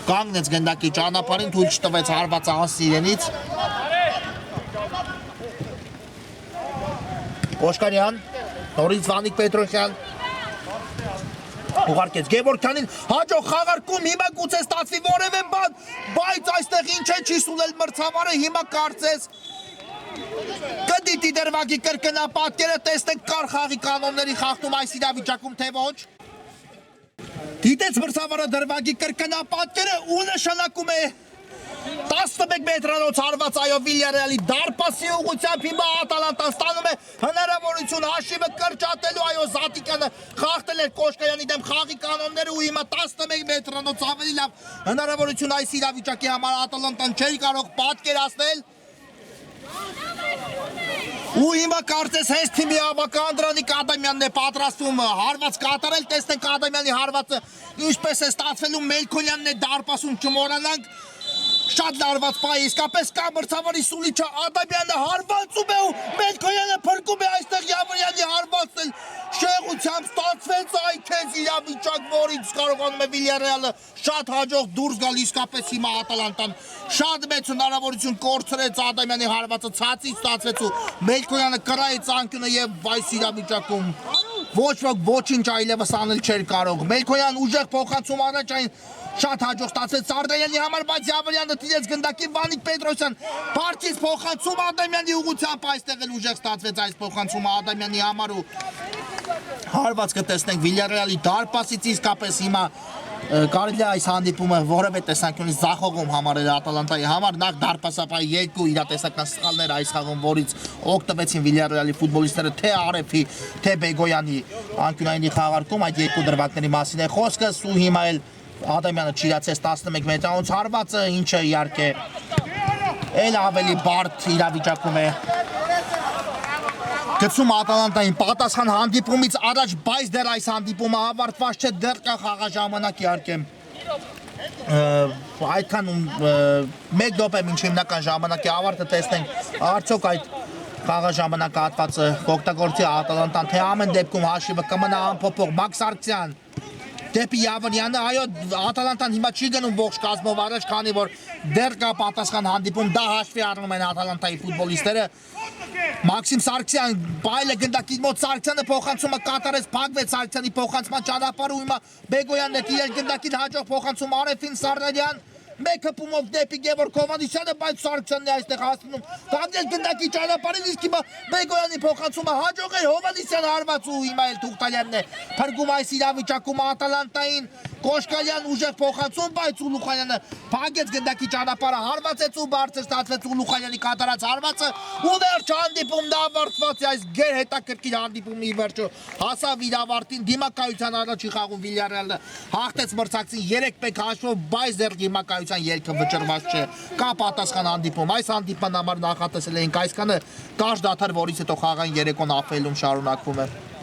կանգնեց գնդակի ճանապարհին թույլ չտվեց հարվածը անցնի իրենից Օշկանյան նորից Վանիկ Պետրոսյան Ուղարկեց Գևորգյանին հաջող խաղարկում հիմա գուցե ստացվի որևէ բան բայց այստեղ ինչ է չի սուլել մրցավարը հիմա կարծես կդիտի դրվագի կրկնապատկերը տեսնենք կար խաղի կանոնների խախտում այս իրավիճակում թե ոչ դիտեց մրցավարը դրվագի կրկնապատկերը ու նշանակում է 11 մետրանոց հարված այո Վիլյարեալի դարպասի ուղղությամբ հիմա Ատալանտան ստանում է հնարավորություն հաշիվը կրճատելու այո Զատիկյանը խախտել էր Կոշկայանի դեմ խաղի կանոնները ու հիմա 11 մետրանոց ավելի լավ հնարավորություն այս իրավիճակի համար Ատալանտան չէր կարող պատկերացնել ու հիմա կարծես հենց թիմի ավակը Անդրանիկ Ադամյանն է պատրաստվում հարված կատարել տեսնենք Ադամյանի հարվածը ինչպես է ստացվելու Մելքոնյանն է դարպասում չմոռանանք Շատ լարված պայ իսկապես կա մրցավարի սուլիչը Ադամյանը հարվածում է ու Մելքոյանը փրկում է այստեղ Յավրյանի հարվածն էլ շեղությամբ ստացվեց այ քեզ իրավիճակ որից կարողանում է Վիլյարեալը շատ հաջող դուրս գալ իսկապես հիմա Ատալանտան շատ մեծ հնարավորություն կորցրեց Ադամյանի հարվածը ցածից ստացվեց ու Մելքոյանը կրայեց անկյունը եւ այս իրավիճակում ոչ ոք ոչինչ այլևս անել չէր կարող Մելքոյան ուժեղ փոխանցում առաջ այն Շատ հաջող ստացվեց Սարդարյանի համար, բայց Յավրյանը տիրեց գնդակին Վանիկ Պետրոսյան Բարձից փոխանցում Ադամյանի ուղղությամբ այստեղ էլ ուժեղ ստացվեց այս փոխանցումը Ադամյանի համար ու հարված կտեսնենք Վիլյարեալի դարպասից իսկապես հիմա կարելի է այս հանդիպումը որևէ տեսանկյունից ձախողում համարել Ատալանտայի համար նախ դարպասապահի երկու իրատեսական սխալներ այս խաղում որից օգտվեցին Վիլյարեալի ֆուտբոլիստները թե Արեֆի թե Բեգոյանի անկյունային խաղարկում այդ երկու դրվագների մասին է խոսքը ու հիմա էլ Ադամյանը չիրացեց 11 մետրանոց հարվածը, ինչը իհարկե էլ ավելի բարդ իրավիճակում է գցում Ատալանտային պատասխան հանդիպումից առաջ, բայց դեռ այս հանդիպումը ավարտված չէ, դեռ կա խաղաժամանակ իհարկե այդքան մեկ դոպ է մինչ հիմնական ժամանակի ավարտը տեսնենք արդյոք այդ խաղաժամանակը հատվածը կօգտագործի Ատալանտան, թե ամեն դեպքում հաշիվը կմնա անփոփոխ Մաքս Սարգսյան Դեպի Յավրյանը, այո, Ատալանտան հիմա չի գնում ողջ կազմով առաջ, քանի որ դեռ կա պատասխան հանդիպում, դա հաշվի առնում են Ատալանտայի ֆուտբոլիստները։ Մաքսիմ Սարգսյան, բայլը գնդակի մոտ Սարգսյանը փոխանցումը կատարեց, փակվեց Սարգսյանի փոխանցման ճանապարհը ու հիմա Բեգոյանն է տիրել գնդակին հաջող փոխանցում Արեֆին Սարդարյան Մեկ հպումով դեպի Գևորգ Հովհաննիսյանը, բայց Սարգսյանն է այստեղ հասնում կանգնել գնդակի ճանապարհին, իսկ հիմա Բեգոյանի փոխանցումը հաջող է Հովհաննիսյանը հարված ու հիմա էլ Թուղթալյանն է փրկում այս իրավիճակում Ատալանտային Կոշկալյան ուժեղ փոխանցում, բայց Ուլուխանյանը փակեց գնդակի ճանապարհը, հարվածեց ու բարձր ստացվեց Ուլուխանյանի կատարած հարվածը ու վերջ հանդիպումն ավարտված է այս գեր հետաքրքիր հանդիպումի վերջը հասավ իր ավարտին դիմակայության առաջի խաղում Վիլյարեալը հաղթեց մրցակցին 3-1 հաշվով, բայց դեռ դիմակայության երգը վճռված չէ, կա պատասխան հանդիպում, այս հանդիպման համար նախատեսել էինք այսքանը, կարճ դադար, որից հետո խաղային երեկոն Աֆելում շարունակվում է։